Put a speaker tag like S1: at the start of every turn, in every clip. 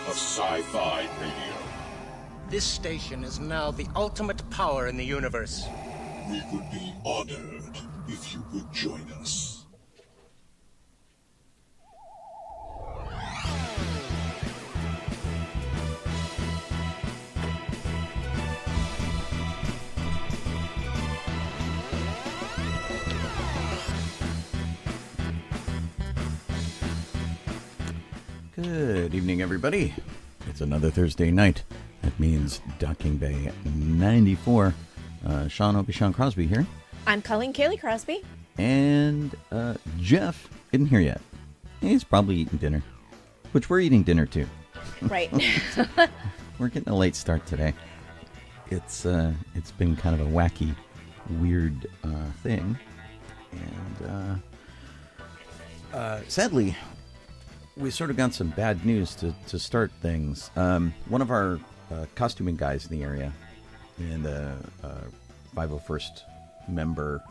S1: of sci-fi radio.
S2: This station is now the ultimate power in the universe.
S1: We would be honored if you would join us.
S3: Good evening, everybody. It's another Thursday night. That means Docking Bay 94. Sean Obi-Shawn Crosby here.
S4: I'm Colleen Kaylee Crosby.
S3: And Jeff isn't here yet. He's probably eating dinner, which we're eating dinner too.
S4: Right.
S3: We're getting a late start today. It's been kind of a wacky, weird thing. And sadly, we sort of got some bad news to start things. One of our costuming guys in the area, and the 501st member,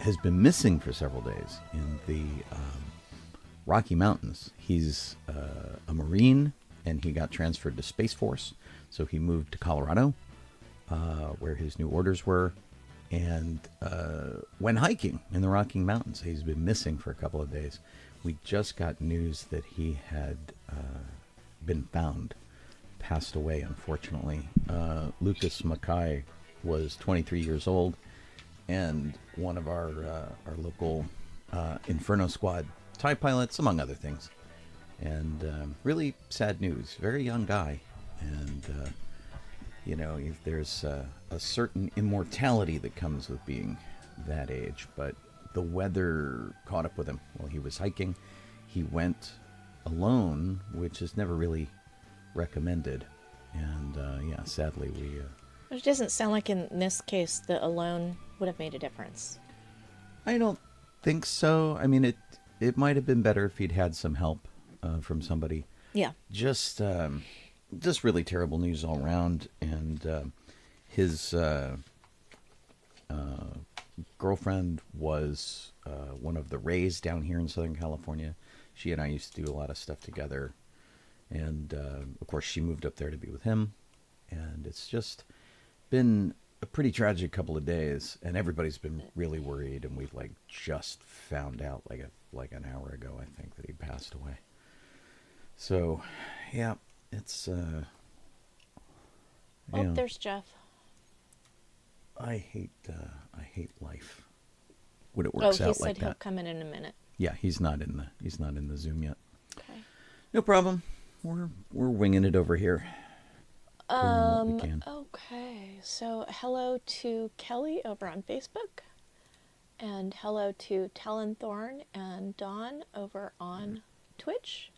S3: has been missing for several days in the Rocky Mountains. He's a Marine, and he got transferred to Space Force, so he moved to Colorado, where his new orders were, and went hiking in the Rocky Mountains. He's been missing for a couple of days. We just got news that he had been found, passed away, unfortunately. Lucas Mackay was 23 years old, and one of our local Inferno Squad TIE pilots, among other things. And really sad news. Very young guy. And, if there's a certain immortality that comes with being that age, but the weather caught up with him while he was hiking. He went alone, which is never really recommended. And, sadly,
S4: It doesn't sound like in this case the alone would have made a difference.
S3: I don't think so. I mean, it might have been better if he'd had some help from somebody.
S4: Yeah.
S3: Just really terrible news all around. And his girlfriend was one of the Rays down here in Southern California. She and I used to do a lot of stuff together. And, of course, she moved up there to be with him. And it's just been a pretty tragic couple of days. And everybody's been really worried. And we've, just found out, like an hour ago, I think, that he passed away. So, yeah, it's...
S4: there's Jeff.
S3: I hate life when it works out like that.
S4: Oh, he said he'll come in a minute.
S3: Yeah, he's not in the Zoom yet.
S4: Okay.
S3: No problem. We're winging it over here. Doing what we can.
S4: Okay. So hello to Kelly over on Facebook, and hello to Talon Thorne and Dawn over on Twitch.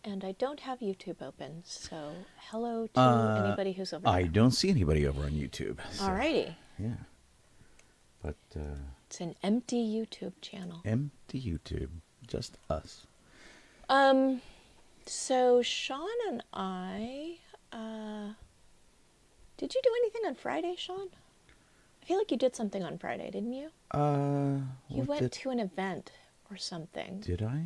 S4: And I don't have YouTube open, so hello to anybody who's over there.
S3: I don't see anybody over on YouTube. So,
S4: alrighty.
S3: Yeah. But
S4: it's an empty YouTube channel.
S3: Empty YouTube. Just us.
S4: So Sean and I, did you do anything on Friday, Sean? I feel like you did something on Friday, didn't you? You went to an event or something.
S3: Did I?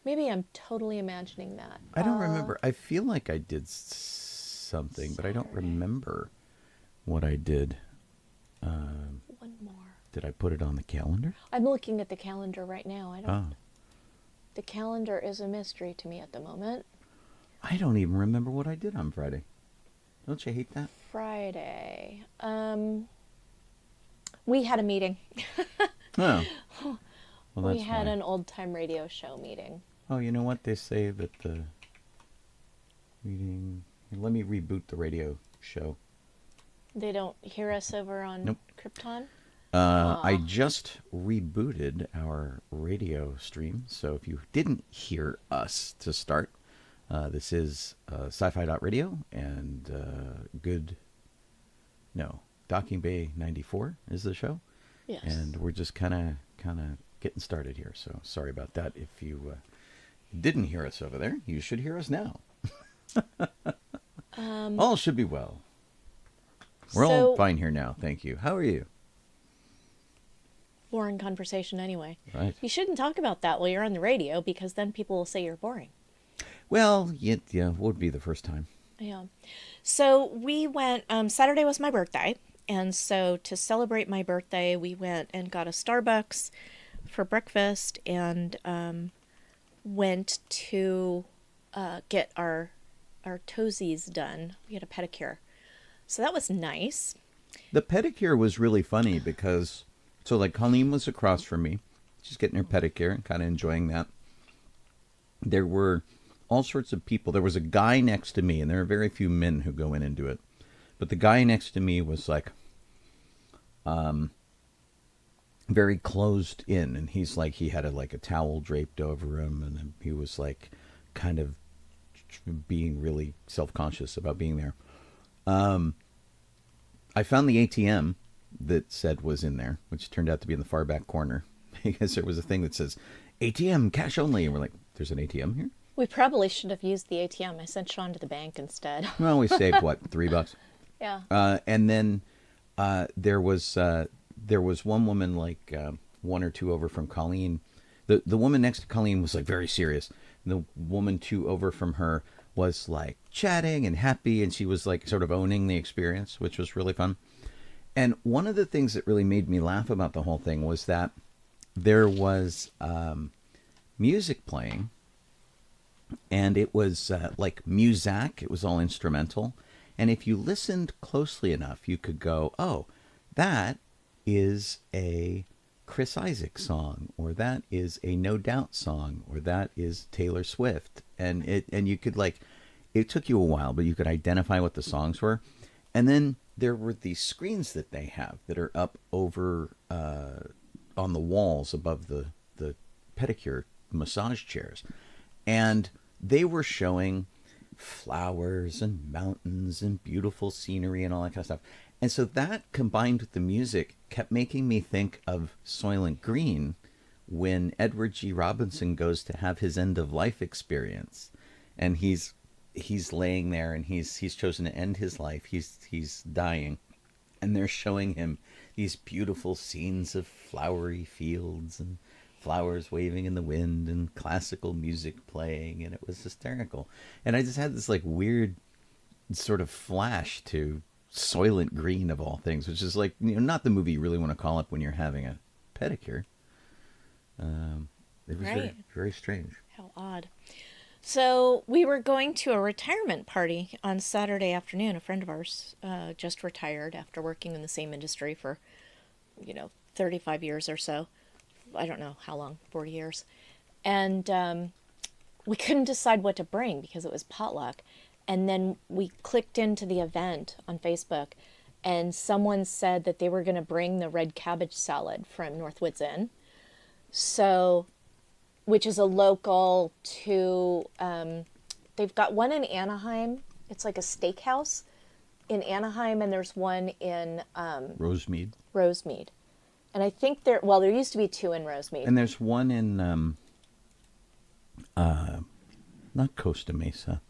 S4: Maybe I'm totally imagining that.
S3: I don't remember. I feel like I did something, but I don't remember what I did.
S4: One more.
S3: Did I put it on the calendar?
S4: I'm looking at the calendar right now. I don't.
S3: Oh.
S4: The calendar is a mystery to me at the moment.
S3: I don't even remember what I did on Friday. Don't you hate that?
S4: Friday. We had a meeting.
S3: Oh. Well,
S4: we had an old-time radio show meeting.
S3: Oh, you know what? They say that the meeting... Let me reboot the radio show.
S4: They don't hear us over on
S3: Nope.
S4: Krypton?
S3: I just rebooted our radio stream, so if you didn't hear us to start, this is sci-fi.radio and Docking Bay 94 is the show.
S4: Yes.
S3: And we're just kind of getting started here, so sorry about that. If you didn't hear us over there, you should hear us now. All should be well. We're all fine here now, thank you. How are you?
S4: Boring conversation anyway.
S3: Right.
S4: You shouldn't talk about that while you're on the radio, because then people will say you're boring.
S3: Well, yeah, would be the first time.
S4: Yeah. So we went, Saturday was my birthday. And so to celebrate my birthday, we went and got a Starbucks for breakfast and went to get our toesies done. We had a pedicure. So that was nice.
S3: The pedicure was really funny because, so like Colleen was across from me. She's getting her pedicure and kind of enjoying that. There were all sorts of people. There was a guy next to me, and there are very few men who go in and do it. But the guy next to me was like very closed in, and he's like, he had a towel draped over him, and he was like kind of being really self-conscious about being there. I found the ATM that said was in there, which turned out to be in the far back corner, because there was a thing that says ATM cash only, and we're like, there's an ATM here?
S4: We probably should have used the ATM. I sent Sean to the bank instead.
S3: Well, we saved what, $3?
S4: Yeah.
S3: And then there was one woman like one or two over from Colleen. The woman next to Colleen was like very serious. The woman two over from her was like chatting and happy, and she was like sort of owning the experience, which was really fun. And one of the things that really made me laugh about the whole thing was that there was music playing, and it was like Muzak. It was all instrumental. And if you listened closely enough, you could go, oh, that is a Chris Isaak song, or that is a No Doubt song, or that is Taylor Swift. And you could like, it took you a while, but you could identify what the songs were. And then there were these screens that they have that are up over on the walls above the pedicure massage chairs. And they were showing flowers and mountains and beautiful scenery and all that kind of stuff. And so that combined with the music kept making me think of Soylent Green when Edward G. Robinson goes to have his end of life experience, and he's laying there and he's chosen to end his life. He's dying, and they're showing him these beautiful scenes of flowery fields and flowers waving in the wind and classical music playing, and it was hysterical. And I just had this like weird sort of flash to Soylent Green of all things, which is like, you know, not the movie you really want to call up when you're having a pedicure. It was
S4: Right.
S3: very, very strange.
S4: How odd. So we were going to a retirement party on Saturday afternoon. A friend of ours just retired after working in the same industry for, 35 years or so. I don't know how long, 40 years. And we couldn't decide what to bring because it was potluck. And then we clicked into the event on Facebook, and someone said that they were going to bring the red cabbage salad from Northwoods Inn. So, which is a local to, they've got one in Anaheim. It's like a steakhouse in Anaheim, and there's one in
S3: Rosemead.
S4: And I think there used to be two in Rosemead.
S3: And there's one in, not Costa Mesa,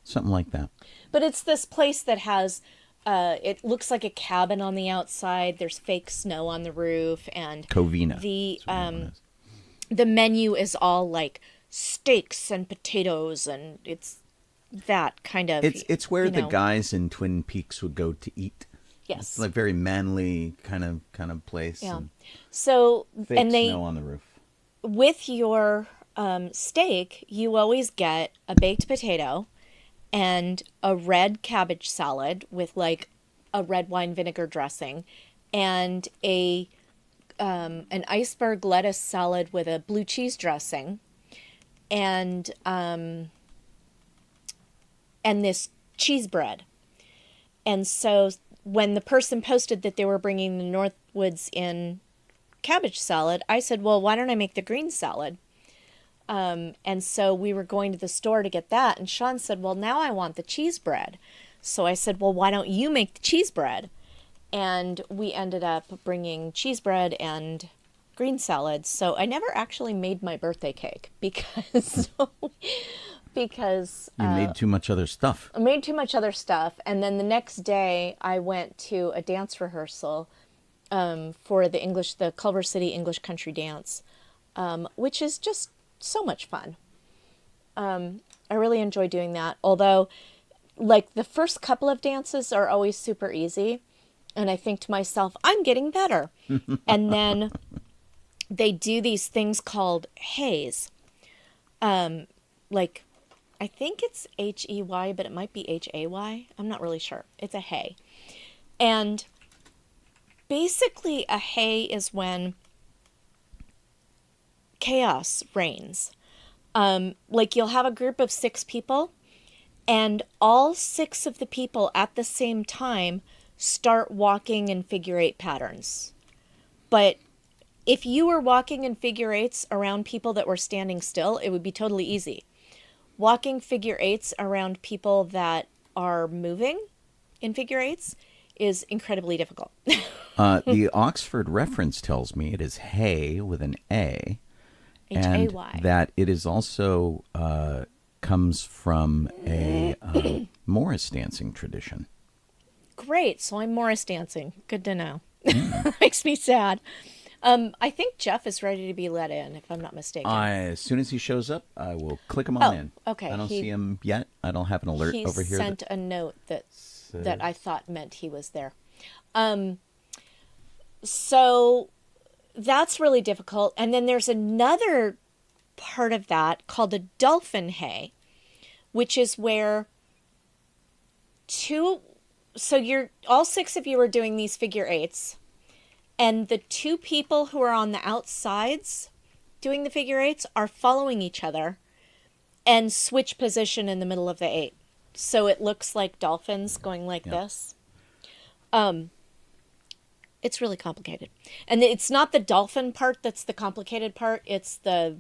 S3: something like that.
S4: But it's this place that has, it looks like a cabin on the outside. There's fake snow on the roof, and
S3: Covina.
S4: The menu is all like steaks and potatoes, and it's that kind of.
S3: It's where the guys in Twin Peaks would go to eat.
S4: Yes.
S3: It's like very manly kind of place.
S4: Yeah.
S3: And
S4: So
S3: fake snow on the roof.
S4: With your steak, you always get a baked potato and a red cabbage salad with like a red wine vinegar dressing, and an iceberg lettuce salad with a blue cheese dressing, and this cheese bread. And so when the person posted that they were bringing the Northwoods Inn cabbage salad, I said, well, why don't I make the green salad? And so we were going to the store to get that. And Sean said, well, now I want the cheese bread. So I said, well, why don't you make the cheese bread? And we ended up bringing cheese bread and green salad. So I never actually made my birthday cake because
S3: You made too much other stuff.
S4: I made too much other stuff. And then the next day I went to a dance rehearsal for the Culver City English Country Dance, which is just so much fun. I really enjoy doing that. Although, like, the first couple of dances are always super easy. And I think to myself, I'm getting better. And then they do these things called hays. Like, I think it's H-E-Y, but it might be H-A-Y. I'm not really sure. It's a hay. And basically a hay is when chaos reigns. Like, you'll have a group of 6 people, and all 6 of the people at the same time start walking in figure 8 patterns. But if you were walking in figure 8s around people that were standing still, it would be totally easy. Walking figure 8s around people that are moving in figure 8s is incredibly difficult.
S3: The Oxford reference tells me it is hay with an A.
S4: H-A-Y.
S3: And that it is also comes from a Morris dancing tradition.
S4: Great. So I'm Morris dancing. Good to know. Makes me sad. I think Jeff is ready to be let in, if I'm not mistaken.
S3: As soon as he shows up, I will click him on in.
S4: Okay.
S3: I don't see him yet. I don't have an alert over here.
S4: He sent a note that I thought meant he was there. So that's really difficult. And then there's another part of that called a dolphin hay, which is where you're all 6 of you are doing these figure 8s, and the 2 people who are on the outsides doing the figure 8s are following each other and switch position in the middle of the 8. So it looks like dolphins going like this. It's really complicated. And it's not the dolphin part that's the complicated part. It's the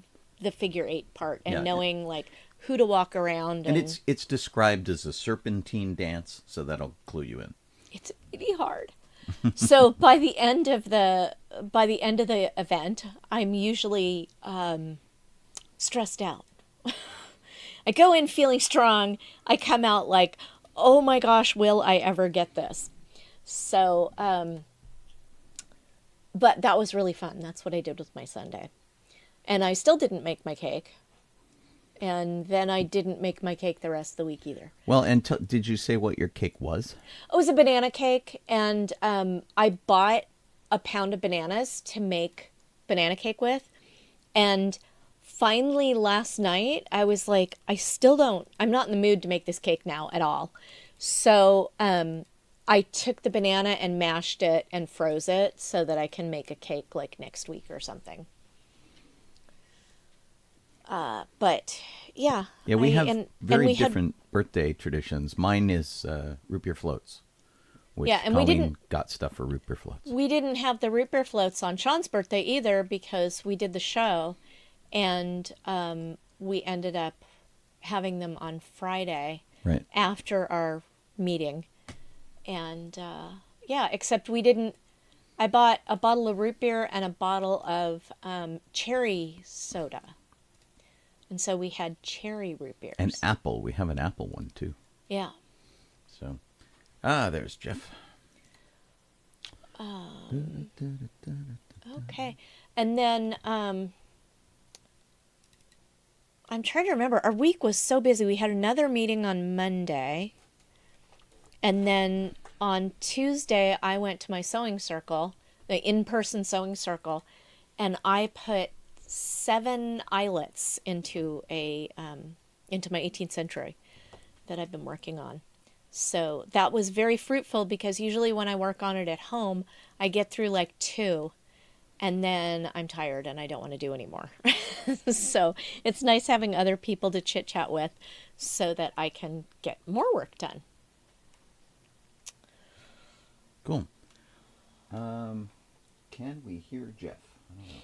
S4: figure 8 part and knowing like who to walk around.
S3: And it's described as a serpentine dance, so that'll clue you in.
S4: It's really hard. So by the end of the event, I'm usually stressed out. I go in feeling strong. I come out like, oh my gosh, will I ever get this? So, but that was really fun. That's what I did with my Sunday. And I still didn't make my cake. And then I didn't make my cake the rest of the week either.
S3: Well, and did you say what your cake was?
S4: It was a banana cake, and I bought a pound of bananas to make banana cake with. And finally last night, I was like, I'm not in the mood to make this cake now at all. So I took the banana and mashed it and froze it so that I can make a cake like next week or something. But yeah.
S3: Yeah, we have very different birthday traditions. Mine is root beer floats. Which
S4: and
S3: Colleen got stuff for root beer floats.
S4: We didn't have the root beer floats on Sean's birthday either because we did the show, and we ended up having them on Friday after our meeting. And except we didn't. I bought a bottle of root beer and a bottle of cherry soda. And so we had cherry root beers.
S3: And apple. We have an apple one, too.
S4: Yeah.
S3: So, there's Jeff.
S4: Okay. And then I'm trying to remember. Our week was so busy. We had another meeting on Monday. And then on Tuesday, I went to my sewing circle, the in-person sewing circle, and I put 7 eyelets into my 18th century that I've been working on. So that was very fruitful because usually when I work on it at home, I get through like 2 and then I'm tired and I don't want to do anymore. So it's nice having other people to chit chat with so that I can get more work done.
S3: Cool. Can we hear Jeff? I don't know.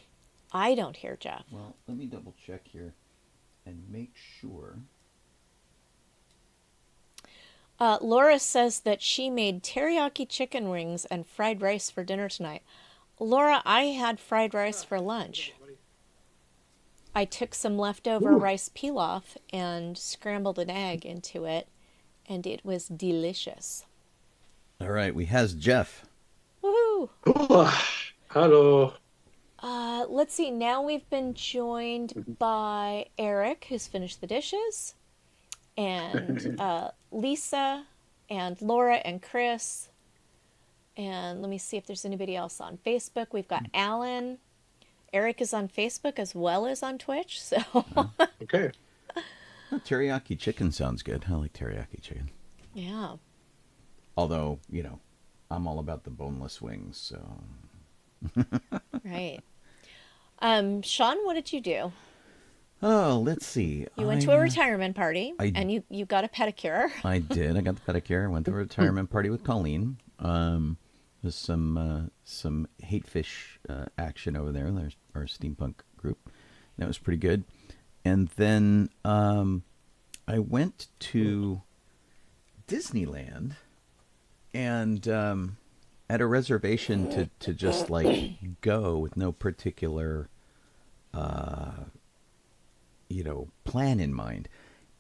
S4: I don't hear Jeff.
S3: Well, let me double check here and make sure.
S4: Laura says that she made teriyaki chicken wings and fried rice for dinner tonight. Laura, I had fried rice for lunch. I took some leftover rice pilaf and scrambled an egg into it, and it was delicious.
S3: All right, we has Jeff.
S4: Woohoo!
S5: Hello.
S4: Let's see. Now we've been joined by Eric, who's finished the dishes. and Lisa and Laura and Chris. And let me see if there's anybody else on Facebook. We've got Alan. Eric is on Facebook as well as on Twitch. So
S5: Okay.
S3: Oh, teriyaki chicken sounds good. I like teriyaki chicken.
S4: yeah.
S3: Although, I'm all about the boneless wings, so...
S4: Right. Sean, what did you do?
S3: Oh, let's see.
S4: You went to a retirement party, and you got a pedicure.
S3: I did. I got the pedicure. I went to a retirement party with Colleen. There's some hate fish action over there. There's our steampunk group. That was pretty good. And then I went to Disneyland and at a reservation to just like go with no particular plan in mind.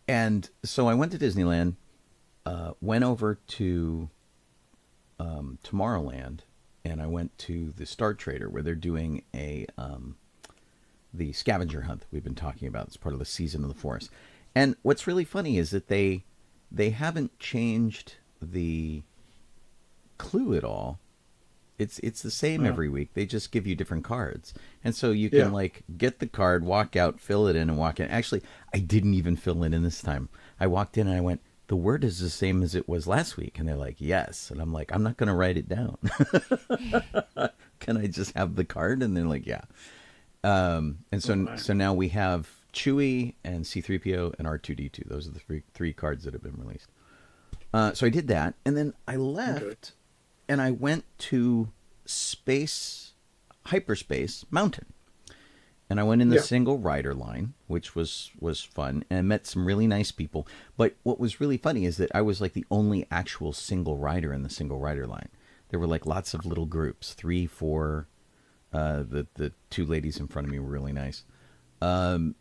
S3: And so I went to Disneyland, went over to Tomorrowland, and I went to the Star Trader where they're doing the scavenger hunt that we've been talking about. It's part of the Season of the Forest. And what's really funny is that they haven't changed the clue at all. It's the same every week. They just give you different cards. And so you can like get the card, walk out, fill it in, and walk in. Actually, I didn't even fill it in this time. I walked in and I went, the word is the same as it was last week. And they're like, yes. And I'm like, I'm not going to write it down. Can I just have the card? And they're like, yeah. And so now we have Chewie and C-3PO and R2-D2. Those are the three cards that have been released. So I did that. And then I left and I went to Hyperspace Mountain. And I went in the single rider line, which was fun, and I met some really nice people. But what was really funny is that I was like the only actual single rider in the single rider line. There were like lots of little groups, 3, 4. The two ladies in front of me were really nice. And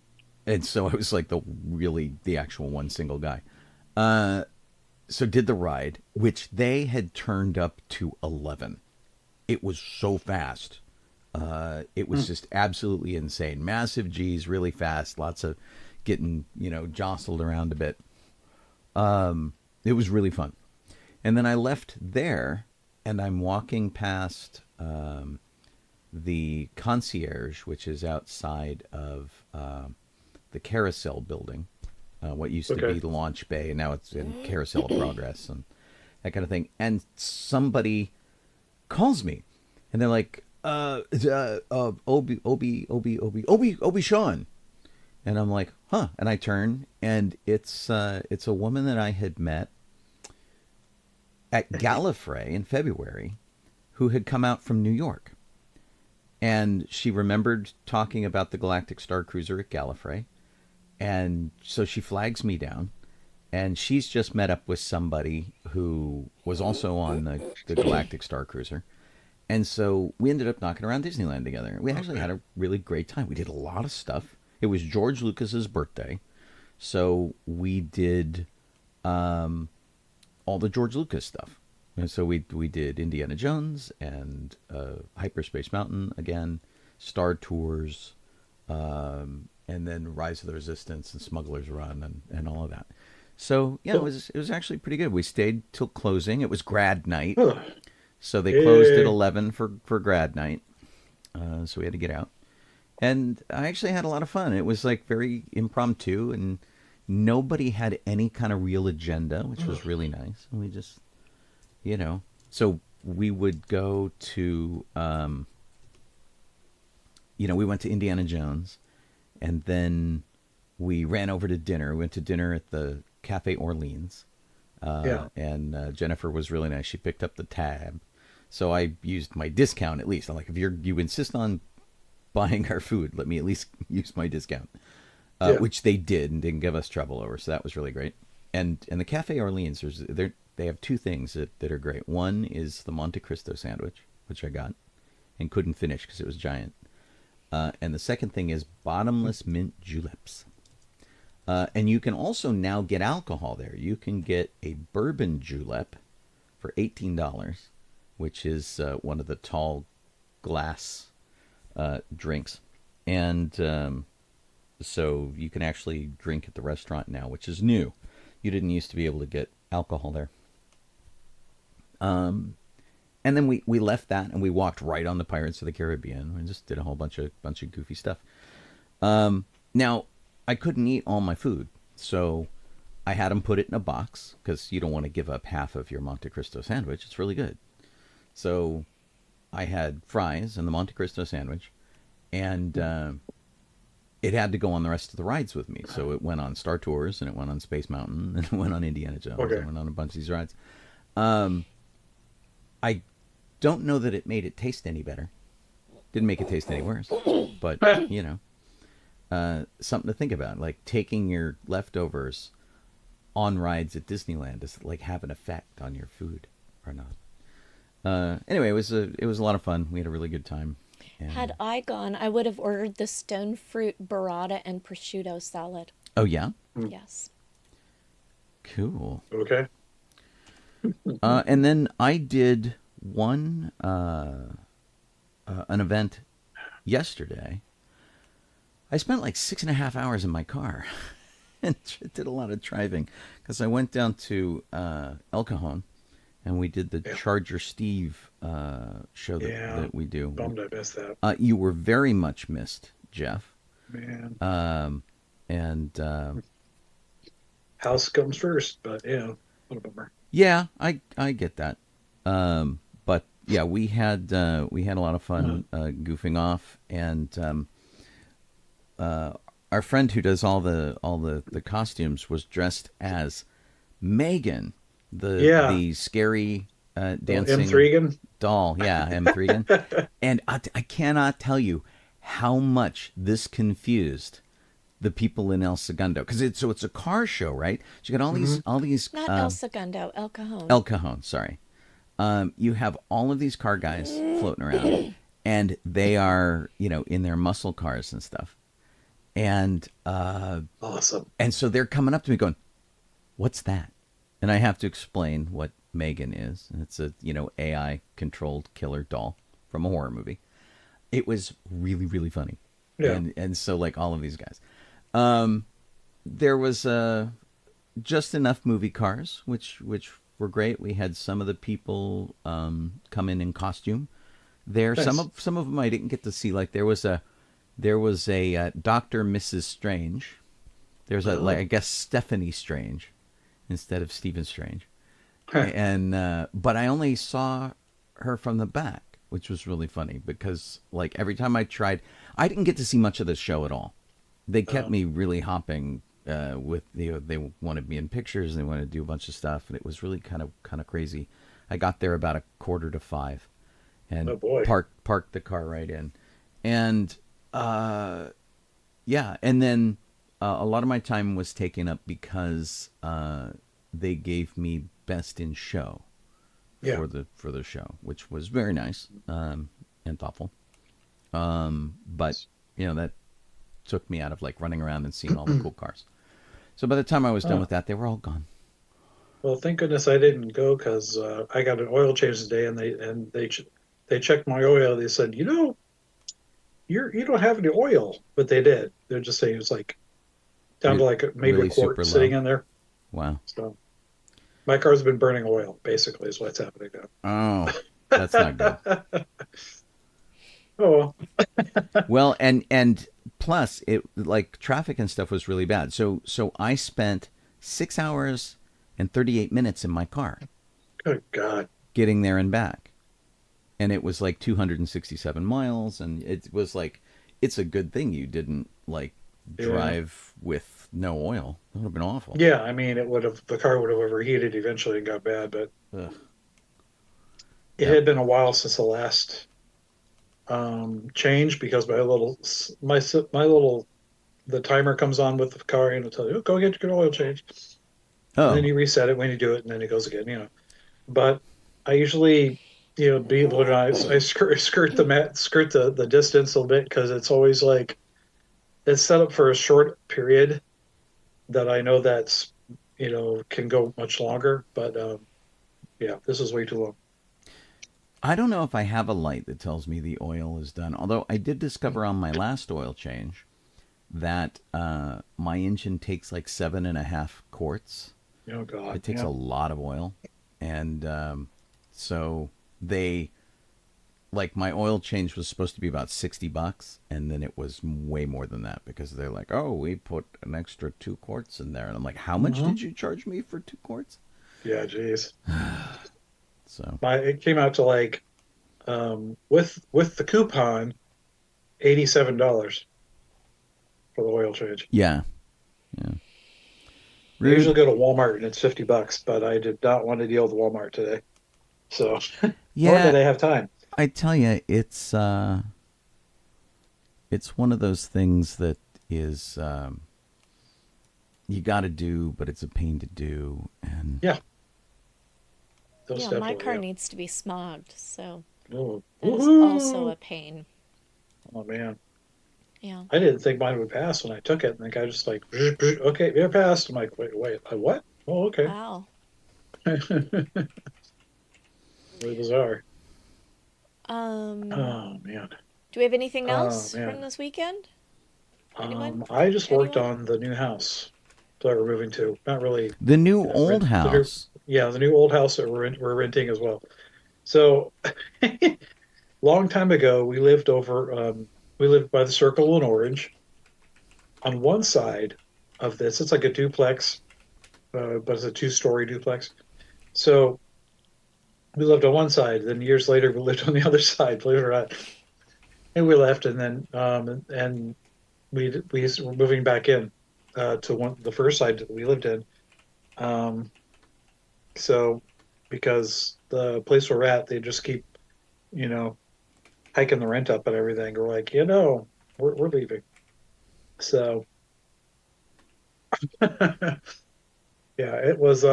S3: so I was like the actual one single guy. So did the ride, which they had turned up to 11. It was so fast. It was just absolutely insane. Massive G's, really fast. Lots of getting, jostled around a bit. It was really fun. And then I left there, and I'm walking past the concierge, which is outside of the Carousel building. What used to be the launch bay, and now it's in Carousel of Progress and that kind of thing. And somebody calls me, and they're like, Obi-Shawn. And I'm like, huh. And I turn, and it's a woman that I had met at Gallifrey in February who had come out from New York. And she remembered talking about the Galactic Star Cruiser at Gallifrey. And so she flags me down, and she's just met up with somebody who was also on the Galactic Star Cruiser. And so we ended up knocking around Disneyland together. We actually had a really great time. We did a lot of stuff. It was George Lucas's birthday. So we did all the George Lucas stuff. And so we did Indiana Jones and Hyperspace Mountain again, Star Tours, and then Rise of the Resistance and Smuggler's Run and all of that. So yeah, it was actually pretty good. We stayed till closing. It was grad night. So they closed at 11 for grad night. So we had to get out. And I actually had a lot of fun. It was like very impromptu, and nobody had any kind of real agenda, which was really nice. And we just, so we would go to, we went to Indiana Jones, and then we ran over to dinner. We went to dinner at the Cafe Orleans. And Jennifer was really nice. She picked up the tab. So I used my discount at least. I'm like, if you insist on buying our food, let me at least use my discount. Which they did and didn't give us trouble over. So that was really great. And the Cafe Orleans, they have two things that are great. One is the Monte Cristo sandwich, which I got and couldn't finish because it was giant. And the second thing is bottomless mint juleps. And you can also now get alcohol there. You can get a bourbon julep for $18, which is one of the tall glass drinks. And so you can actually drink at the restaurant now, which is new. You didn't used to be able to get alcohol there. And then we left that and we walked right on the Pirates of the Caribbean. We just did a whole bunch of goofy stuff. Now, I couldn't eat all my food, so I had them put it in a box because you don't want to give up half of your Monte Cristo sandwich. It's really good. So I had fries and the Monte Cristo sandwich, and it had to go on the rest of the rides with me. So it went on Star Tours, and it went on Space Mountain, and it went on Indiana Jones, and it went on a bunch of these rides. I don't know that it made it taste any better. Didn't make it taste any worse. But, something to think about. Like, taking your leftovers on rides at Disneyland, does it, like, have an effect on your food or not? Anyway, it was a lot of fun. We had a really good time. And
S4: Had I gone, I would have ordered the stone fruit burrata and prosciutto salad.
S3: oh, yeah?
S4: Yes.
S3: Cool.
S5: Okay.
S3: And then I did an event yesterday. I spent like 6.5 hours in my car and did a lot of driving because I went down to El Cajon and we did the Charger Steve show that we do.
S5: Bummed I missed that.
S3: You were very much missed, Jeff.
S5: Man. House comes first, but what a bummer.
S3: Yeah, I get that. But yeah, we had a lot of fun goofing off, and our friend who does all the costumes was dressed as Megan, the scary dancing
S5: M3gan
S3: doll. Yeah, M3gan. And I cannot tell you how much this confused the people in El Segundo, because it's a car show, right? So you got all these
S4: Not El Segundo, El Cajon.
S3: El Cajon, sorry. You have all of these car guys floating around, and they are, in their muscle cars and stuff. And
S5: awesome.
S3: And so they're coming up to me going, "What's that?" And I have to explain what Megan is. And it's a, AI controlled killer doll from a horror movie. It was really, really funny. Yeah. And so like all of these guys. There was just enough movie cars, which were great. We had some of the people come in costume there. Nice. Some of them I didn't get to see. Like there was a Dr. Mrs. Strange. There's I guess Stephanie Strange instead of Stephen Strange. And but I only saw her from the back, which was really funny because like every time I tried, I didn't get to see much of the show at all. They kept me really hopping with they wanted me in pictures and they wanted to do a bunch of stuff, and it was really kind of crazy. I got there about 4:45 and parked the car right in. And and then a lot of my time was taken up because they gave me best in show for the show, which was very nice and thoughtful. But that took me out of like running around and seeing all the cool cars. So by the time I was done with that, they were all gone.
S5: Well, thank goodness I didn't go because I got an oil change today, and they checked my oil. They said, you don't have any oil, but they did. They're just saying it's like down to like maybe really a quart sitting in there.
S3: Wow.
S5: So my car's been burning oil, basically, is what's happening now.
S3: Oh, that's not good.
S5: Oh.
S3: Well, and plus it like traffic and stuff was really bad. So I spent 6 hours and 38 minutes in my car.
S5: Good God.
S3: Getting there and back. And it was like 267 miles, and it was like, it's a good thing you didn't like drive with no oil. That would have been awful.
S5: Yeah, I mean, the car would have overheated eventually and got bad, but it had been a while since the last change, because the timer comes on with the car and it'll tell you, go get your oil change. Oh. And then you reset it when you do it, and then it goes again, But I usually, I skirt the distance a little bit, because it's always like it's set up for a short period that I know that's can go much longer. But this is way too long.
S3: I don't know if I have a light that tells me the oil is done. Although I did discover on my last oil change that my engine takes like 7.5 quarts.
S5: Oh God.
S3: It takes
S5: Yeah.
S3: a lot of oil, and so they like my oil change was supposed to be about $60, and then it was way more than that because they're like, "Oh, we put an extra 2 quarts in there," and I'm like, "How much did you charge me for 2 quarts?"
S5: Yeah, geez.
S3: So
S5: It came out to like with the coupon, $87 for the oil change.
S3: yeah, yeah,
S5: I usually
S3: rude.
S5: go to Walmart and it's $50, but I did not want to deal with Walmart today. So, nor
S3: Yeah,
S5: did I have time.
S3: I tell you, it's one of those things that is you got to do, but it's a pain to do, and
S5: Yeah, those
S4: Yeah, my
S5: definitely.
S4: car
S5: Yeah.
S4: needs to be smogged, so
S5: Oh,
S4: that is also
S5: woohoo!
S4: a pain.
S5: Oh man,
S4: Yeah.
S5: I didn't think mine would pass when I took it, and the guy just like, "Bzz, bzz, okay, it passed." I'm like, wait, what? Oh, okay.
S4: Wow.
S5: Really bizarre.
S4: Um,
S5: Oh man.
S4: do we have anything
S5: Oh
S4: else from
S5: man.
S4: this weekend? Anyone?
S5: I just worked
S4: Anyone?
S5: on the new house that we're moving to. Not really,
S3: the new
S5: you know,
S3: old
S5: rent.
S3: house.
S5: Yeah, the new old house that we're renting as well. So, long time ago, we lived over. We lived by the Circle in Orange. On one side of this, it's like a duplex, but it's a two-story duplex. So we lived on one side. Then years later, we lived on the other side. Believe it or not, and we left, and then and we were moving back in to the first side that we lived in. Um, so because the place we're at, they just keep, you know, hiking the rent up and everything. We're like, we're leaving. So yeah, it was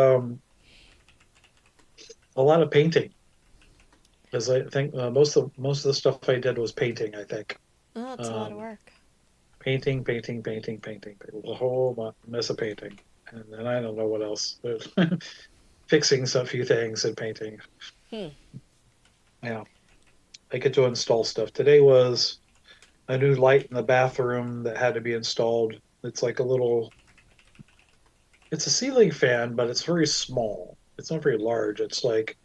S5: a lot of painting because I think most of the stuff I did was painting. I think
S4: Oh, it's a lot of
S5: um,
S4: work.
S5: painting. It was a whole mess of painting, and then I don't know what else. Fixing some few things and painting.
S4: Hmm.
S5: Yeah, I get to install stuff. Today was a new light in the bathroom that had to be installed. It's like it's a ceiling fan, but it's very small. It's not very large. It's like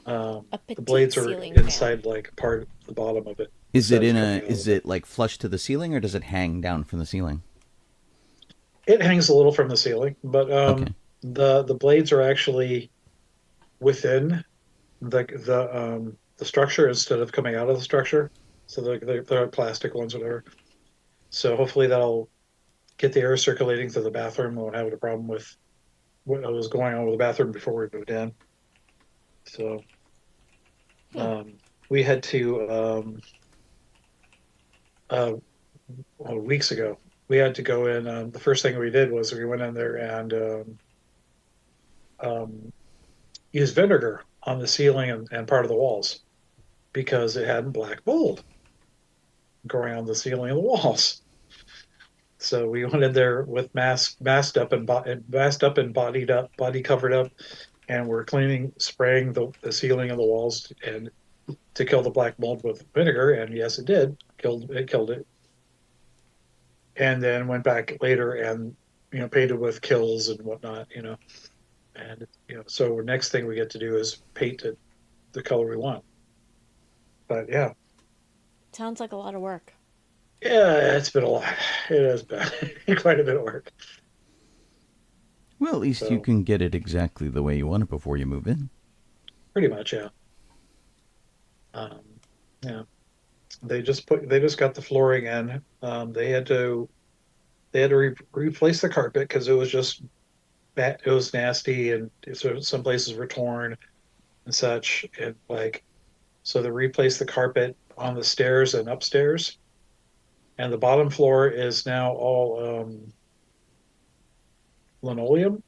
S4: A
S5: the
S4: petite
S5: blades are
S4: ceiling fan.
S5: inside like part of the bottom of it
S3: Is it
S5: instead of
S3: in
S5: coming
S3: a?
S5: out of
S3: Is
S5: it.
S3: it like flush to the ceiling, or does it hang down from the ceiling?
S5: It hangs a little from the ceiling, but
S3: Okay.
S5: the blades are actually within the structure instead of coming out of the structure. So they're plastic ones, whatever. So hopefully that'll get the air circulating through the bathroom. We won't have a problem with what was going on with the bathroom before we moved in. So
S4: Hmm.
S5: um, we had to uh, weeks ago. We had to go in. The first thing we did was we went in there and um, used vinegar on the ceiling and part of the walls because it had black mold growing on the ceiling and the walls. So we went in there with masked up and bodied up, body covered up, and we're cleaning, spraying the ceiling and the walls and to kill the black mold with vinegar. And yes, it did. Killed it. And then went back later and painted with kills and whatnot. And so next thing we get to do is paint it the color we want. But yeah,
S4: Sounds like a lot of work.
S5: yeah, it's been a lot. It has been quite a bit of work.
S3: Well, at least you
S5: So
S3: can get it exactly the way you want it before you move in.
S5: pretty much, yeah. Um, yeah, they just got the flooring in. They had to replace the carpet because it was just bad, it was nasty, and so some places were torn and such. And like, so they replaced the carpet on the stairs and upstairs, and the bottom floor is now all linoleum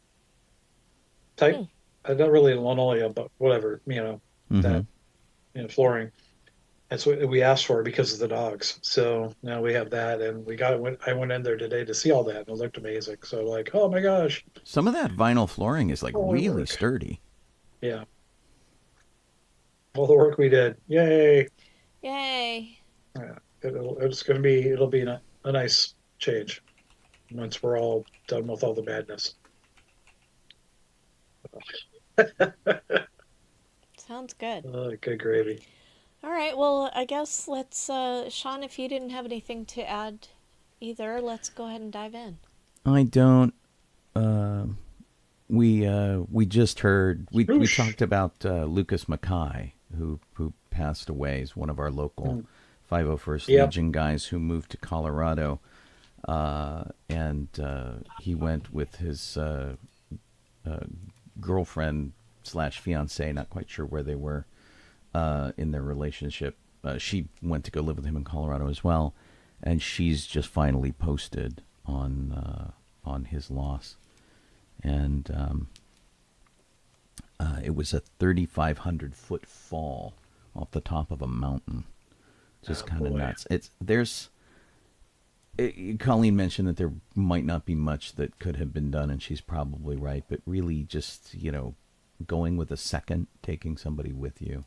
S5: type.
S4: Hmm.
S5: Not really linoleum, but whatever,
S3: Mm-hmm.
S5: that flooring. That's what we asked for because of the dogs. So now we have that, and I went in there today to see all that, and it looked amazing. So like, oh my gosh,
S3: Some of that vinyl flooring is like
S5: all the
S3: really
S5: work.
S3: sturdy.
S5: Yeah, all the work we did. Yay!
S4: Yay.
S5: Yeah, it'll be a nice change once we're all done with all the madness.
S4: Sounds good.
S5: Good gravy.
S4: All right, well, I guess let's, Sean, if you didn't have anything to add either, let's go ahead and dive in.
S3: I don't. We just heard we talked about Lucas Mackay, who passed away. He's one of our local 501st Legion guys who moved to Colorado, and he went with his girlfriend / fiance. Not quite sure where they were in their relationship. She went to go live with him in Colorado as well, and she's just finally posted on his loss. And it was a 3,500-foot fall off the top of a mountain. Just kind of nuts. Colleen mentioned that there might not be much that could have been done, and she's probably right. But really, just going with a second, taking somebody with you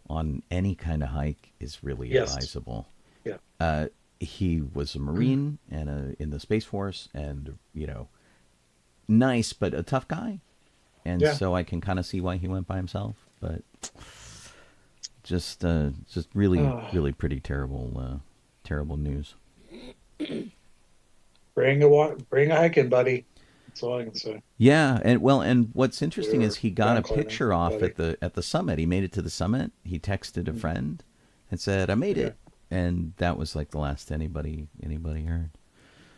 S3: on any kind of hike is really advisable.
S5: Yeah.
S3: He was a Marine and in the Space Force, and nice but a tough guy, and so I can kind of see why he went by himself. But just really pretty terrible news.
S5: Bring a hike in, buddy. That's all I can say.
S3: Yeah, and what's interesting is he got a picture off at the summit. He made it to the summit. He texted a friend and said, "I made it," and that was like the last anybody heard.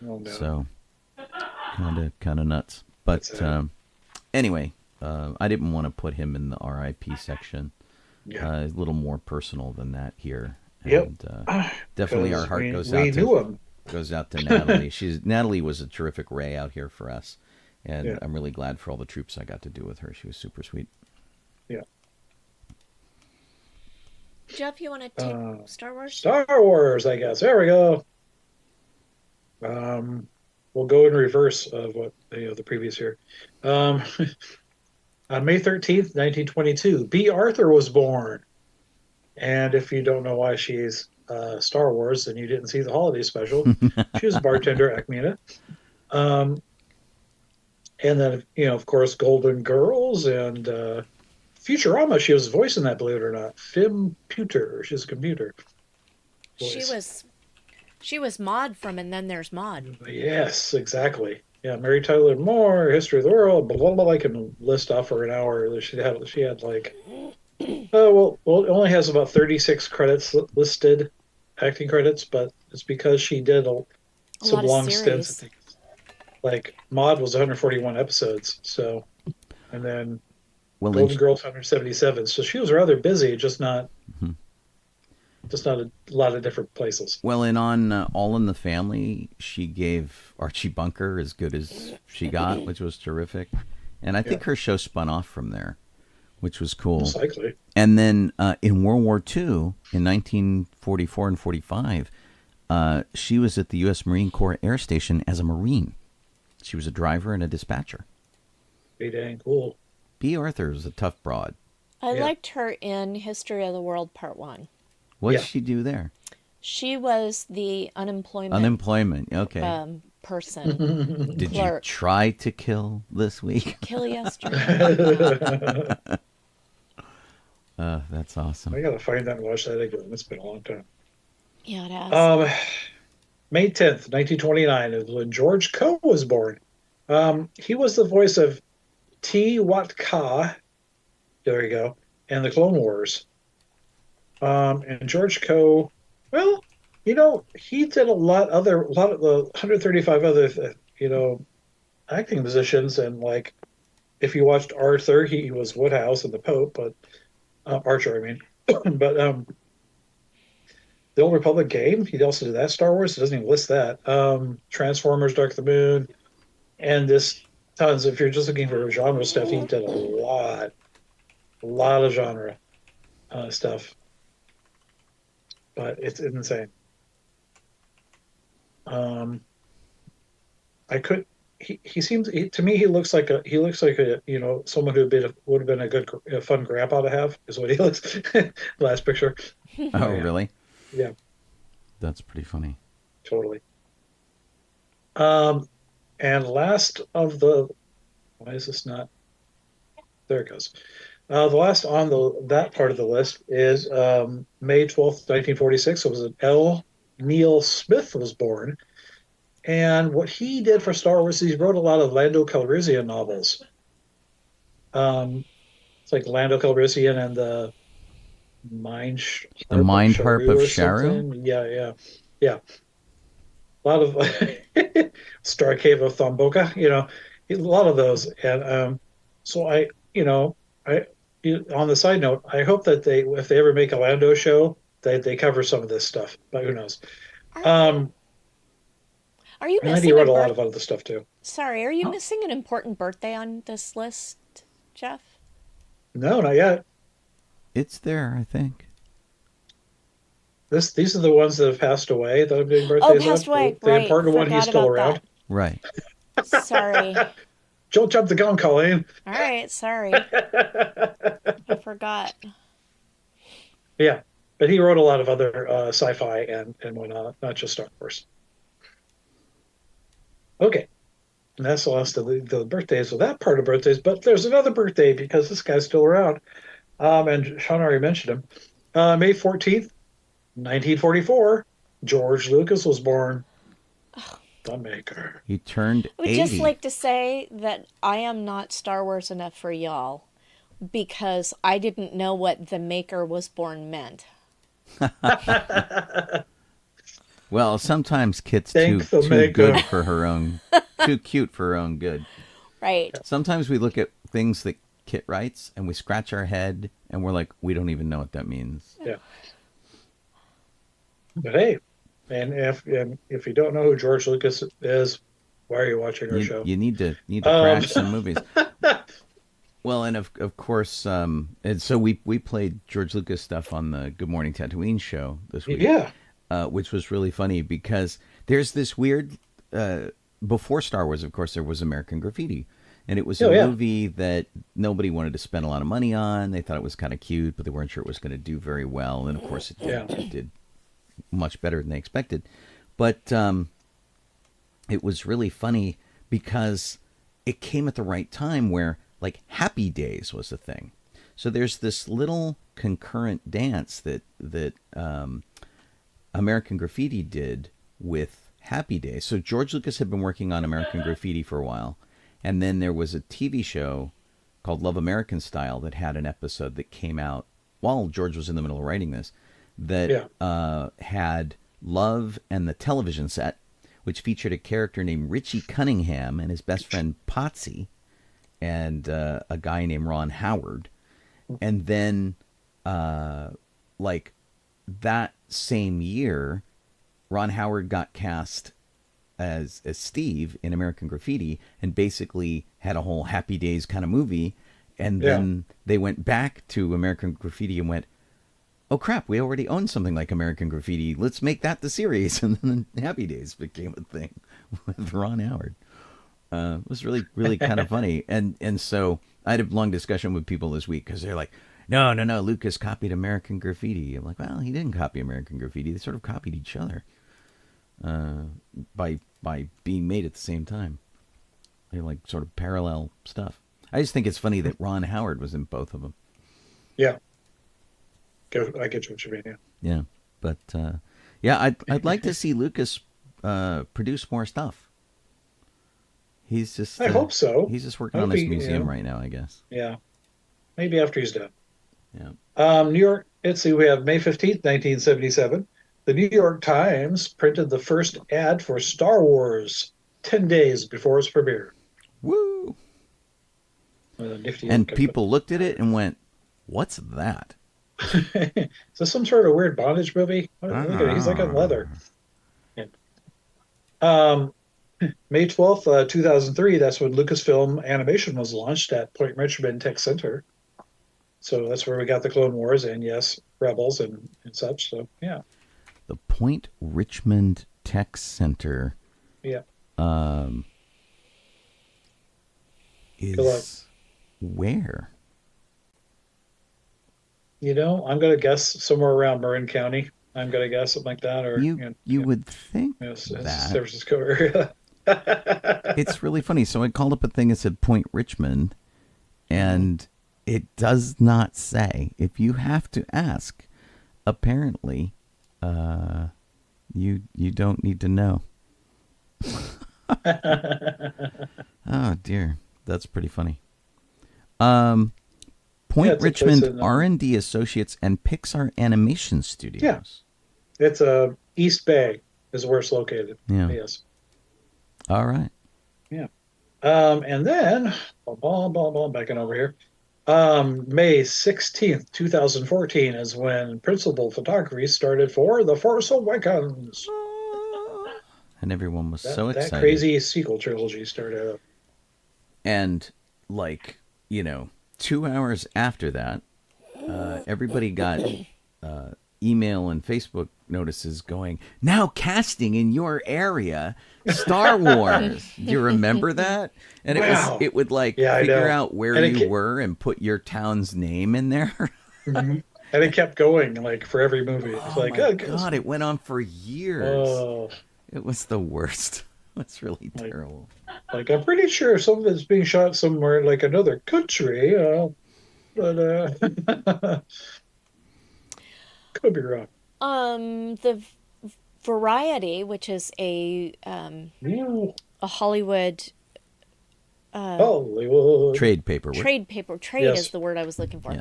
S5: Oh, no.
S3: So kind of nuts. But anyway, I didn't want to put him in the RIP section.
S5: Yeah.
S3: A little more personal than that here.
S5: Yep.
S3: And definitely our heart goes out to Natalie. Natalie was a terrific Ray out here for us, and I'm really glad for all the troops I got to do with her. She was super sweet.
S5: Yeah.
S4: Jeff, you want to take Star Wars?
S5: Star Wars, I guess. There we go. We'll go in reverse of what the previous year. On May 13th, 1922, B. Arthur was born. And if you don't know why she's Star Wars, then you didn't see the holiday special. She was a bartender at Acmina. And then, of course, Golden Girls and Futurama. She was voicing that, believe it or not. Fimputer. She's a computer voice.
S4: She was Maud from And Then There's Maud.
S5: Yes, exactly. Yeah, Mary Tyler Moore, History of the World, blah, blah, blah. I can list off for an hour. She had like, it only has about 36 credits listed, acting credits, but it's because she did some long stints. Like, Maude was 141 episodes, so, and then Golden Girls 177. So she was rather busy, just not a lot of different places.
S3: Well, and on All in the Family, she gave Archie Bunker as good as she got, which was terrific. And I think her show spun off from there, which was cool.
S5: Most likely.
S3: And then in World War II, in 1944 and 45, she was at the U.S. Marine Corps Air Station as a Marine. She was a driver and a dispatcher.
S5: Pretty dang cool.
S3: B. Arthur was a tough broad.
S4: I liked her in History of the World Part 1.
S3: What did she do there?
S4: She was the unemployment
S3: okay.
S4: Person.
S3: Did you try to kill this week?
S4: Kill yesterday.
S3: That's awesome.
S5: I gotta find that and watch that again. It's been a long time.
S4: Yeah, it has.
S5: May 10th, 1929 is when George Coe was born. He was the voice of T. Wat Ka, there you go, and the Clone Wars. And George Coe, well, he did a lot of the 135 other, acting positions. And like, if you watched Arthur, he was Woodhouse and the Pope, but Archer, I mean, but the Old Republic game, he also did that. Star Wars, it doesn't even list that. Transformers, Dark of the Moon, and tons. If you're just looking for genre stuff, he did a lot of genre stuff. But it's insane. He seems to me he looks like a someone who would have been a fun grandpa to have, is what he looks. Last picture.
S3: Oh, really?
S5: Yeah.
S3: That's pretty funny.
S5: Totally. And last of the, why is this not? There it goes. The last on that part of the list is May 12th, 1946. It was an L. Neil Smith was born. And what he did for Star Wars is he wrote a lot of Lando Calrissian novels. It's like Lando Calrissian and the Mind
S3: Harp of Sharu?
S5: Yeah. A lot of Star Cave of Thomboka, a lot of those. And so on the side note, I hope that if they ever make a Lando show, they cover some of this stuff, but who knows?
S4: Are you
S5: and
S4: missing
S5: he wrote a lot of other stuff too.
S4: Sorry, are you missing an important birthday on this list, Jeff?
S5: No, not yet.
S3: It's there, I think.
S5: These are the ones that have passed away that I'm doing birthdays
S4: Oh, passed away.
S5: The
S4: right.
S5: important one, he's still around.
S4: That.
S3: Right.
S4: Sorry.
S5: Don't jump the gun, Colleen.
S4: All right, sorry. I forgot.
S5: Yeah, but he wrote a lot of other sci-fi and whatnot, not just Star Wars. Okay, and that's the last of the birthdays of that part of birthdays. But there's another birthday because this guy's still around, and Sean already mentioned him. May 14th, 1944, George Lucas was born. The maker.
S3: He turned 80.
S4: I would just like to say that I am not Star Wars enough for y'all because I didn't know what the maker was born meant.
S3: Well, sometimes Kit's too good for her own, too cute for her own good.
S4: Right.
S3: Sometimes we look at things that Kit writes and we scratch our head and we're like, we don't even know what that means.
S5: Yeah. But hey, and if you don't know who George Lucas is, why are you watching our show?
S3: You need to crash some movies. Well, and of course, and so we played George Lucas stuff on the Good Morning Tatooine show this week.
S5: Yeah.
S3: Which was really funny because there's this weird, before Star Wars, of course, there was American Graffiti. And it was a movie that nobody wanted to spend a lot of money on. They thought it was kind of cute, but they weren't sure it was going to do very well. And, of course, it did much better than they expected. But it was really funny because it came at the right time where, like, Happy Days was a thing. So there's this little concurrent dance that American Graffiti did with Happy Days. So George Lucas had been working on American Graffiti for a while. And then there was a TV show called Love American Style that had an episode that came out while George was in the middle of writing this that had Love and the television set, which featured a character named Richie Cunningham and his best friend Potsy and a guy named Ron Howard. And then like that same year, Ron Howard got cast as Steve in American Graffiti and basically had a whole Happy Days kind of movie. And then they went back to American Graffiti and went, oh crap, we already own something like American Graffiti. Let's make that the series. And then Happy Days became a thing with Ron Howard. It was really, really kind of funny. And so I had a long discussion with people this week because they're like, no, Lucas copied American Graffiti. I'm like, well, he didn't copy American Graffiti. They sort of copied each other by being made at the same time. They're like sort of parallel stuff. I just think it's funny that Ron Howard was in both of them.
S5: Yeah. I get what you mean, yeah.
S3: Yeah, but I'd like to see Lucas produce more stuff. He's just...
S5: I hope so.
S3: He's just working on his museum right now, I guess.
S5: Yeah. Maybe after he's done.
S3: Yeah.
S5: New York, let's see, we have May 15th, 1977. The New York Times printed the first ad for Star Wars 10 days before its premiere.
S3: Woo! And people looked at it and went, what's that?
S5: Is this some sort of weird bondage movie? Look at it. He's like on leather. Yeah. May 12th, 2003, that's when Lucasfilm Animation was launched at Point Richmond Tech Center. So that's where we got the Clone Wars and, yes, Rebels and such. So, yeah.
S3: The Point Richmond Tech Center is where?
S5: You know, I'm going to guess somewhere around Marin County. I'm going to guess something like that. Or
S3: you would think that.
S5: San Francisco area.
S3: It's really funny. So I called up a thing that said Point Richmond, and It does not say. If you have to ask, apparently, you don't need to know. Oh dear, that's pretty funny. Point Richmond R&D Associates and Pixar Animation Studios.
S5: Yeah, it's East Bay is where it's located.
S3: Yeah.
S5: Yes.
S3: All right.
S5: Yeah. And then backing over here. May 16th, 2014 is when principal photography started for The Force Awakens.
S3: And everyone was so excited.
S5: That crazy sequel trilogy started up.
S3: And, 2 hours after that, everybody got email and Facebook notices going, now casting in your area, Star Wars. Do you remember that? And it would figure out where you were and put your town's name in there.
S5: And it kept going for every movie. It's
S3: God, it went on for years. Oh. It was the worst. It's really terrible.
S5: I'm pretty sure some of it's being shot somewhere another country, but could be wrong.
S4: The Variety, which is a Hollywood
S3: trade paper.
S4: Yes. Is the word I was looking for.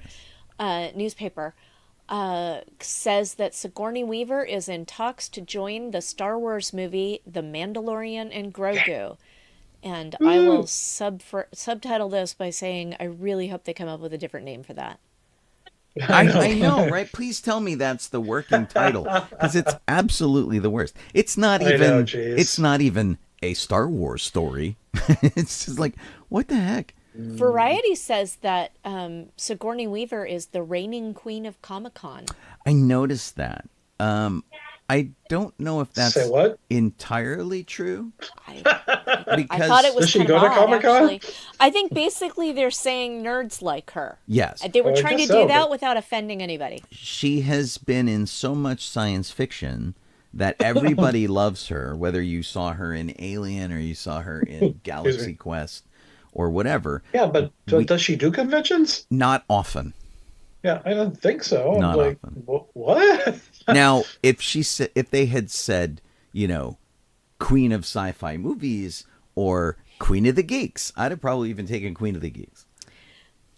S4: Yes. Newspaper. Says that Sigourney Weaver is in talks to join the Star Wars movie The Mandalorian and Grogu. And I will subtitle this by saying I really hope they come up with a different name for that.
S3: I know, right? Please tell me that's the working title, because it's absolutely the worst. It's not even. It's not even a Star Wars story. It's just what the heck?
S4: Variety says that Sigourney Weaver is the reigning queen of Comic-Con.
S3: I noticed that. I don't know if that's entirely true.
S4: I thought it was.
S5: Does she go to Comic-Con?
S4: I think basically they're saying nerds like her.
S3: Yes.
S4: They were trying to do that without offending anybody.
S3: She has been in so much science fiction that everybody loves her, whether you saw her in Alien or you saw her in Galaxy Quest or whatever.
S5: Yeah, but does she do conventions?
S3: Not often.
S5: Yeah, I don't think so.
S3: Not often.
S5: What?
S3: Now, if they had said, Queen of Sci-Fi Movies or Queen of the Geeks, I'd have probably even taken Queen of the Geeks.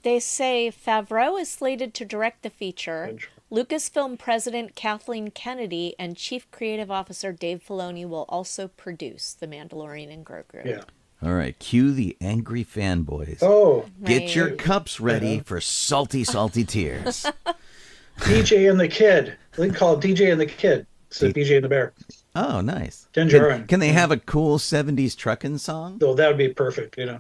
S4: They say Favreau is slated to direct the feature. Lucasfilm President Kathleen Kennedy and Chief Creative Officer Dave Filoni will also produce The Mandalorian and Grogu.
S5: Yeah.
S3: All right, cue the angry fanboys.
S5: Oh.
S3: Get your cups ready for salty, salty tears.
S5: DJ and the Kid. They call it DJ and the Kid. So DJ and the Bear.
S3: Oh, nice.
S5: Ginger.
S3: Can they have a cool 70s trucking song?
S5: Oh, that would be perfect,
S3: That'd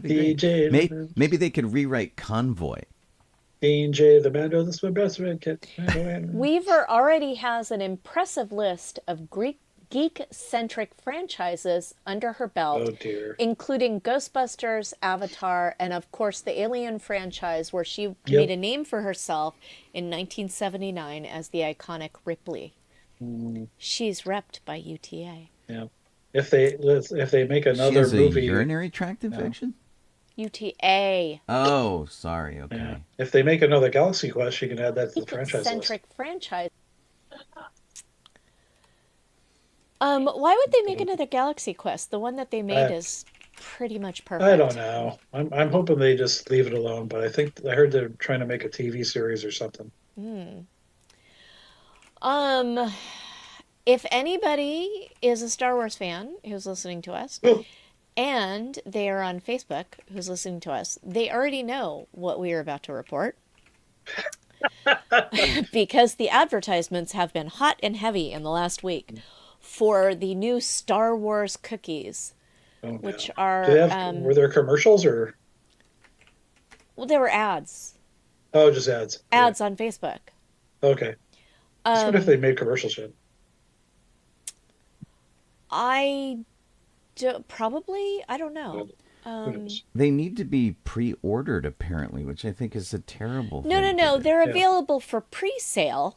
S3: be
S5: DJ
S3: great. Maybe they could rewrite Convoy.
S5: DJ the Mando, this is my best friend, Kid.
S4: Weaver already has an impressive list of geek-centric franchises under her belt, including Ghostbusters, Avatar, and of course the Alien franchise, where she made a name for herself in 1979 as the iconic Ripley. She's repped by UTA.
S5: Yeah. If they make another
S3: she has
S5: movie,
S3: a urinary tract infection.
S4: UTA.
S3: Oh, sorry. Okay.
S5: Yeah. If they make another Galaxy Quest, she can add that to the franchise
S4: list. Franchise. Why would they make another Galaxy Quest? The one that they made is pretty much perfect.
S5: I don't know. I'm hoping they just leave it alone, but I heard they're trying to make a TV series or something.
S4: If anybody is a Star Wars fan who's listening to us, and they are on Facebook who's listening to us, they already know what we are about to report. Because the advertisements have been hot and heavy in the last week for the new Star Wars cookies, which are...
S5: were there commercials or...
S4: Well, there were ads.
S5: Oh, just ads.
S4: Ads on Facebook.
S5: Okay. What if they made commercials yet?
S4: Probably. I don't know.
S3: They need to be pre-ordered, apparently, which I think is a terrible thing.
S4: No. They're available for pre-sale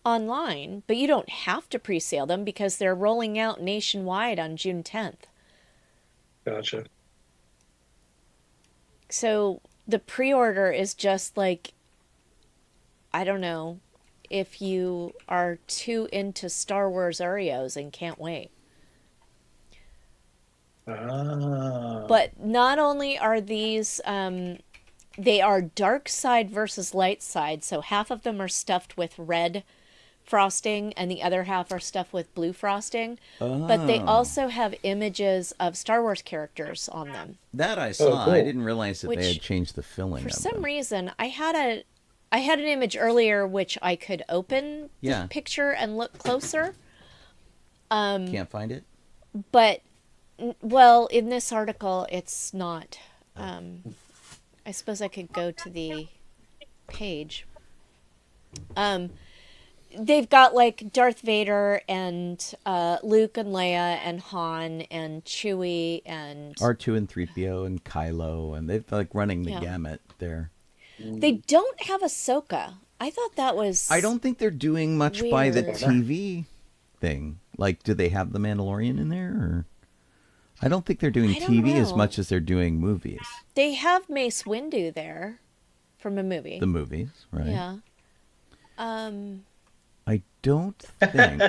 S4: online, but you don't have to pre-sale them because they're rolling out nationwide on June 10th.
S5: Gotcha.
S4: So the pre-order is just like, I don't know, if you are too into Star Wars Oreos and can't wait.
S5: Ah.
S4: But not only are these, they are dark side versus light side. So half of them are stuffed with red frosting and the other half are stuffed with blue frosting. But they also have images of Star Wars characters on them.
S3: That I saw.
S5: cool.
S3: I didn't realize that they
S4: Which,
S3: had changed the filling.
S4: For
S3: of
S4: some
S3: them.
S4: reason, I had an image earlier which I could open
S3: Yeah.
S4: the picture and look closer.
S3: Can't find it.
S4: But, well, in this article, it's not. I suppose I could go to the page. They've got like Darth Vader and Luke and Leia and Han and Chewie and
S3: R2 and 3PO and Kylo, and they're like running the
S4: Yeah.
S3: gamut there.
S4: They don't have Ahsoka. I thought that was.
S3: I don't think they're doing much by the
S4: Weird.
S3: TV thing. Like, do they have the Mandalorian in there? Or I don't think they're doing
S4: I don't
S3: TV as
S4: know.
S3: much as they're doing movies.
S4: They have Mace Windu there from a movie.
S3: The movies, right?
S4: Yeah.
S3: I don't think.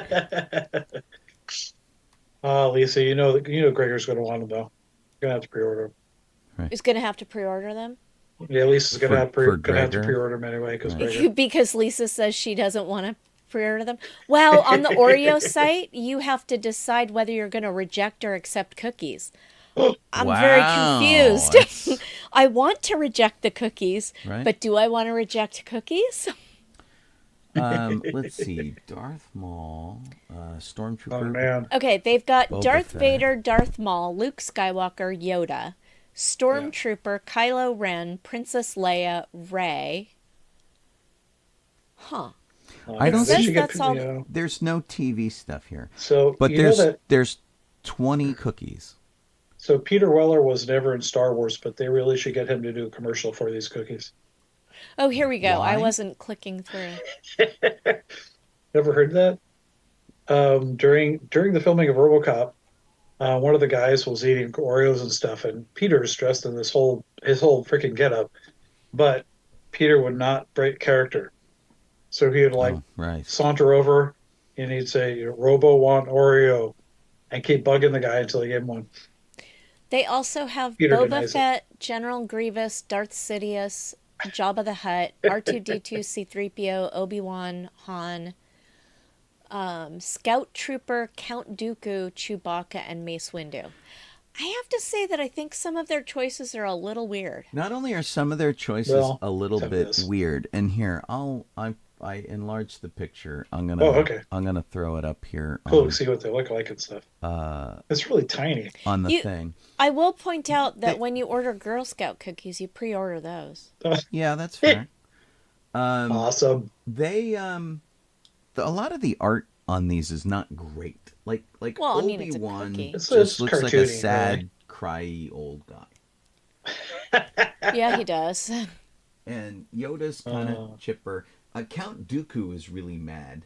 S5: Lisa, you know Gregor's going to want them though. You're gonna have to pre-order them.
S4: Is going to have to pre-order them
S5: Yeah, Lisa's going
S3: For-
S5: to have
S3: for
S5: to
S3: Gregor?
S5: pre-order them anyway because
S4: because Lisa says she doesn't want to pre-order them. Well, on the Oreo site, you have to decide whether you're going to reject or accept cookies. I'm very
S3: Wow,
S4: confused.
S3: that's-
S4: I want to reject the cookies,
S3: Right.
S4: but do I want to reject cookies?
S3: Let's see. Darth Maul, Stormtrooper.
S5: Oh man,
S4: Okay, they've got
S3: Boba
S4: Darth
S3: Fett.
S4: Vader, Darth Maul, Luke Skywalker, Yoda, Stormtrooper, Kylo Ren, Princess Leia, Rey. Huh.
S3: I don't
S4: says
S3: see.
S4: that's all-
S3: There's no TV stuff here,
S5: So
S3: but
S5: you know that
S3: there's 20 cookies.
S5: so Peter Weller was never in Star Wars, but they really should get him to do a commercial for these cookies.
S4: Oh, here we go.
S3: Why?
S4: I wasn't clicking through.
S5: Never heard that? During the filming of RoboCop, one of the guys was eating Oreos and stuff, and Peter's dressed in his whole freaking getup, but Peter would not break character, so he would like
S3: Oh, right.
S5: saunter over and he'd say, "Robo want Oreo," and keep bugging the guy until he gave him one.
S4: They also have
S5: Peter
S4: Boba
S5: denies it.
S4: Fett, General Grievous, Darth Sidious, Jabba the Hutt, R2-D2, C-3PO, Obi-Wan, Han, Scout Trooper, Count Dooku, Chewbacca, and Mace Windu. I have to say that I think some of their choices are a little weird.
S3: Not only are some of their choices
S5: Well,
S3: a little
S5: some
S3: bit
S5: is.
S3: weird, and here I enlarged the picture. I'm gonna
S5: okay.
S3: I'm gonna throw it up here
S5: Cool to see what they look like and stuff.
S3: on
S5: It's really tiny.
S3: the
S4: You-
S3: thing.
S4: I will point out that when you order Girl Scout cookies, you pre-order those.
S3: Yeah, that's fair.
S5: Awesome.
S3: They a lot of the art on these is not great. Like
S4: Well, I mean, it's a
S3: Obi-Wan
S4: cookie.
S3: just
S5: It's
S3: looks like a
S5: cartoony,
S3: sad,
S5: really.
S3: cryy old guy.
S4: Yeah, he does.
S3: And Yoda's kind of chipper. Count Dooku is really mad.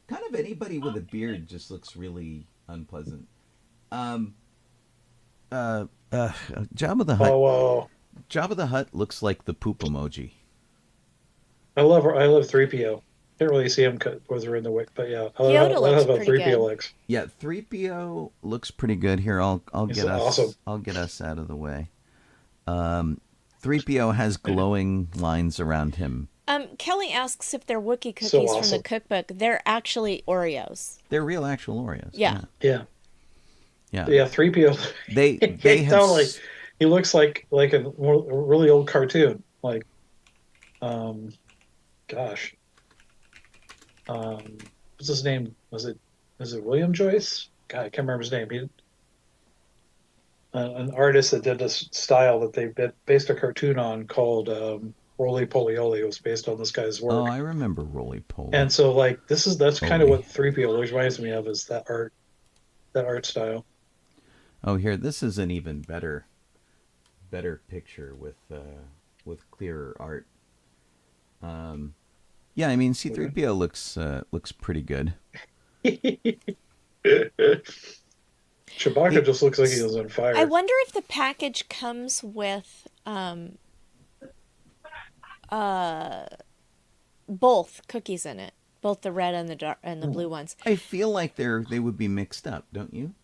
S3: Kind of anybody with a beard just looks really unpleasant. Jabba the Hutt.
S5: Oh,
S3: Jabba the Hutt looks like the poop emoji.
S5: I love 3PO. Can't really see him whether they're in the wick, but yeah,
S4: Yoda looks
S5: how
S4: pretty
S5: 3PO
S4: good.
S5: legs.
S3: Yeah, 3PO looks pretty good here. I'll
S5: He's
S3: get us
S5: awesome.
S3: I'll get us out of the way. 3PO has glowing lines around him.
S4: Kelly asks if they're Wookiee cookies
S5: So
S4: from the
S5: awesome.
S4: cookbook. They're actually Oreos.
S3: They're real actual Oreos.
S4: Yeah.
S5: Yeah,
S3: Yeah.
S5: 3PO.
S3: They have
S5: totally. He looks like a really old cartoon. Like, gosh, what's his name? Was it William Joyce? God, I can't remember his name. He, an artist that did this style that they based a cartoon on called Roly Polioli. It was based on this guy's work.
S3: Oh, I remember Roly Poly.
S5: And so, like, that's kind of
S3: Holy.
S5: what 3PO reminds me of, is that art style.
S3: Oh, here, this is an even better picture with clearer art. Yeah, I mean, C-3PO looks pretty good.
S5: Chewbacca just looks like he was on fire.
S4: I wonder if the package comes with both cookies in it, both the red and the dark and the blue ones.
S3: I feel like they would be mixed up, don't you?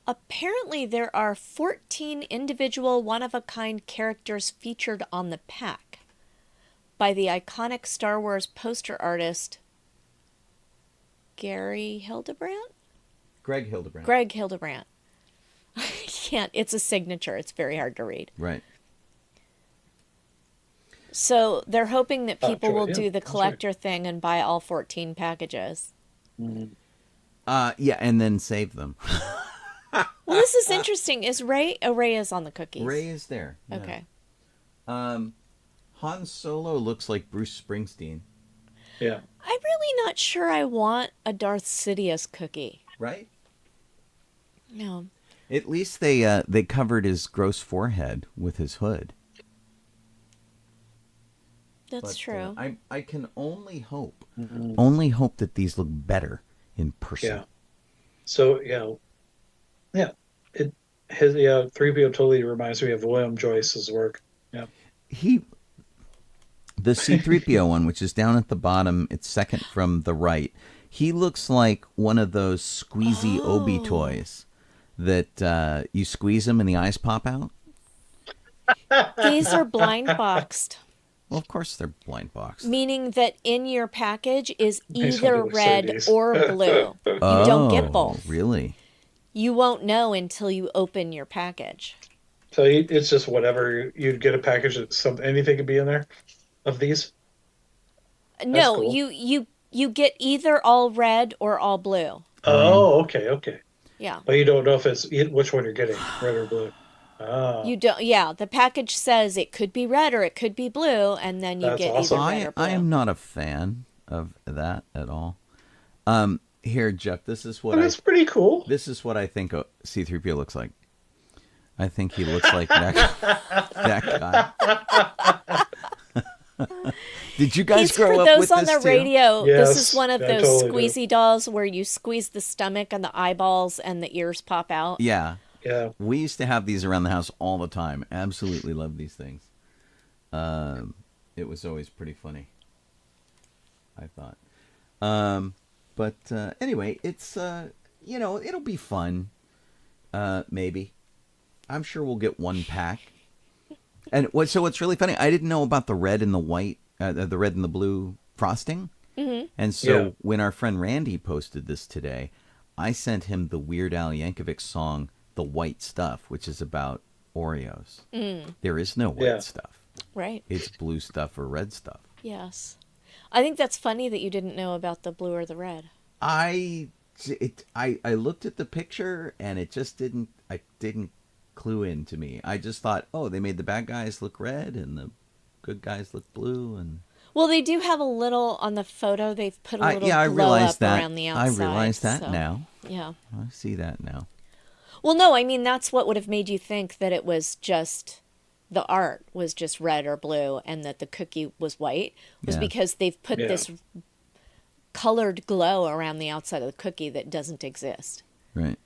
S4: Apparently, there are 14 individual one-of-a-kind characters featured on the pack by the iconic Star Wars poster artist Greg Hildebrandt. I can't. It's a signature. It's very hard to read.
S3: Right.
S4: So they're hoping that people will do the
S5: that's
S4: collector thing and buy all 14 packages.
S3: Yeah, and then save them.
S4: Well, this is interesting. Is Ray? Oh, Ray is on the cookies.
S3: Ray is there. Yeah.
S4: Okay.
S3: Han Solo looks like Bruce Springsteen.
S5: Yeah.
S4: I'm really not sure I want a Darth Sidious cookie.
S3: Right?
S4: No.
S3: At least they covered his gross forehead with his hood.
S4: That's true.
S3: I can only hope that these look better in person.
S5: Yeah. So it his 3PO totally reminds me of William Joyce's work. Yeah.
S3: The C-3PO one, which is down at the bottom, it's second from the right. He looks like one of those squeezy Obi toys that you squeeze them and the eyes pop out.
S4: These are blind boxed.
S3: Well, of course they're blind boxed.
S4: Meaning that in your package is
S5: Makes
S4: either
S5: me look
S4: red
S5: 70s.
S4: or blue. You don't get both.
S3: Really?
S4: You won't know until you open your package.
S5: So it's just whatever you'd get a package that anything could be in there of these.
S4: No,
S5: cool.
S4: you get either all red or all blue.
S5: Oh, okay.
S4: Yeah.
S5: But you don't know if it's which one you're getting, red or blue. Oh.
S4: You don't. Yeah, the package says it could be red or it could be blue, and then you
S5: That's
S4: get
S5: awesome.
S4: either red or blue.
S3: I am not a fan of that at all. Here, Jeff, this is what
S5: That's pretty cool.
S3: This is what I think C-3PO looks like. I think he looks like that guy. Did you guys grow up with this
S4: For those on the
S3: too?
S4: radio,
S5: Yes,
S4: this is one of
S5: I
S4: those
S5: totally
S4: squeezy dolls where you squeeze the stomach and the eyeballs and the ears pop out.
S3: Yeah.
S5: Yeah.
S3: We used to have these around the house all the time. Absolutely love these things. It was always pretty funny, I thought. But anyway, it's, it'll be fun. Maybe. I'm sure we'll get one pack. And what's really funny, I didn't know about the red and the white, the red and the blue frosting. Mm-hmm. And so when our friend Randy posted this today, I sent him the Weird Al Yankovic song, The White Stuff, which is about Oreos. There is no white stuff.
S4: Right.
S3: It's blue stuff or red stuff.
S4: Yes. I think that's funny that you didn't know about the blue or the red.
S3: I looked at the picture and it just didn't clue in to me. I just thought, oh, they made the bad guys look red and the good guys look blue. And
S4: well, they do have a little on the photo. They've put a little
S3: I
S4: glow
S3: realized
S4: up
S3: that.
S4: around the outside.
S3: I realized that
S4: so,
S3: now.
S4: Yeah.
S3: I see that now.
S4: Well, no, I mean, that's what would have made you think that it was just the art was just red or blue and that the cookie was white, was because they've put this colored glow around the outside of the cookie that doesn't exist.
S3: Right.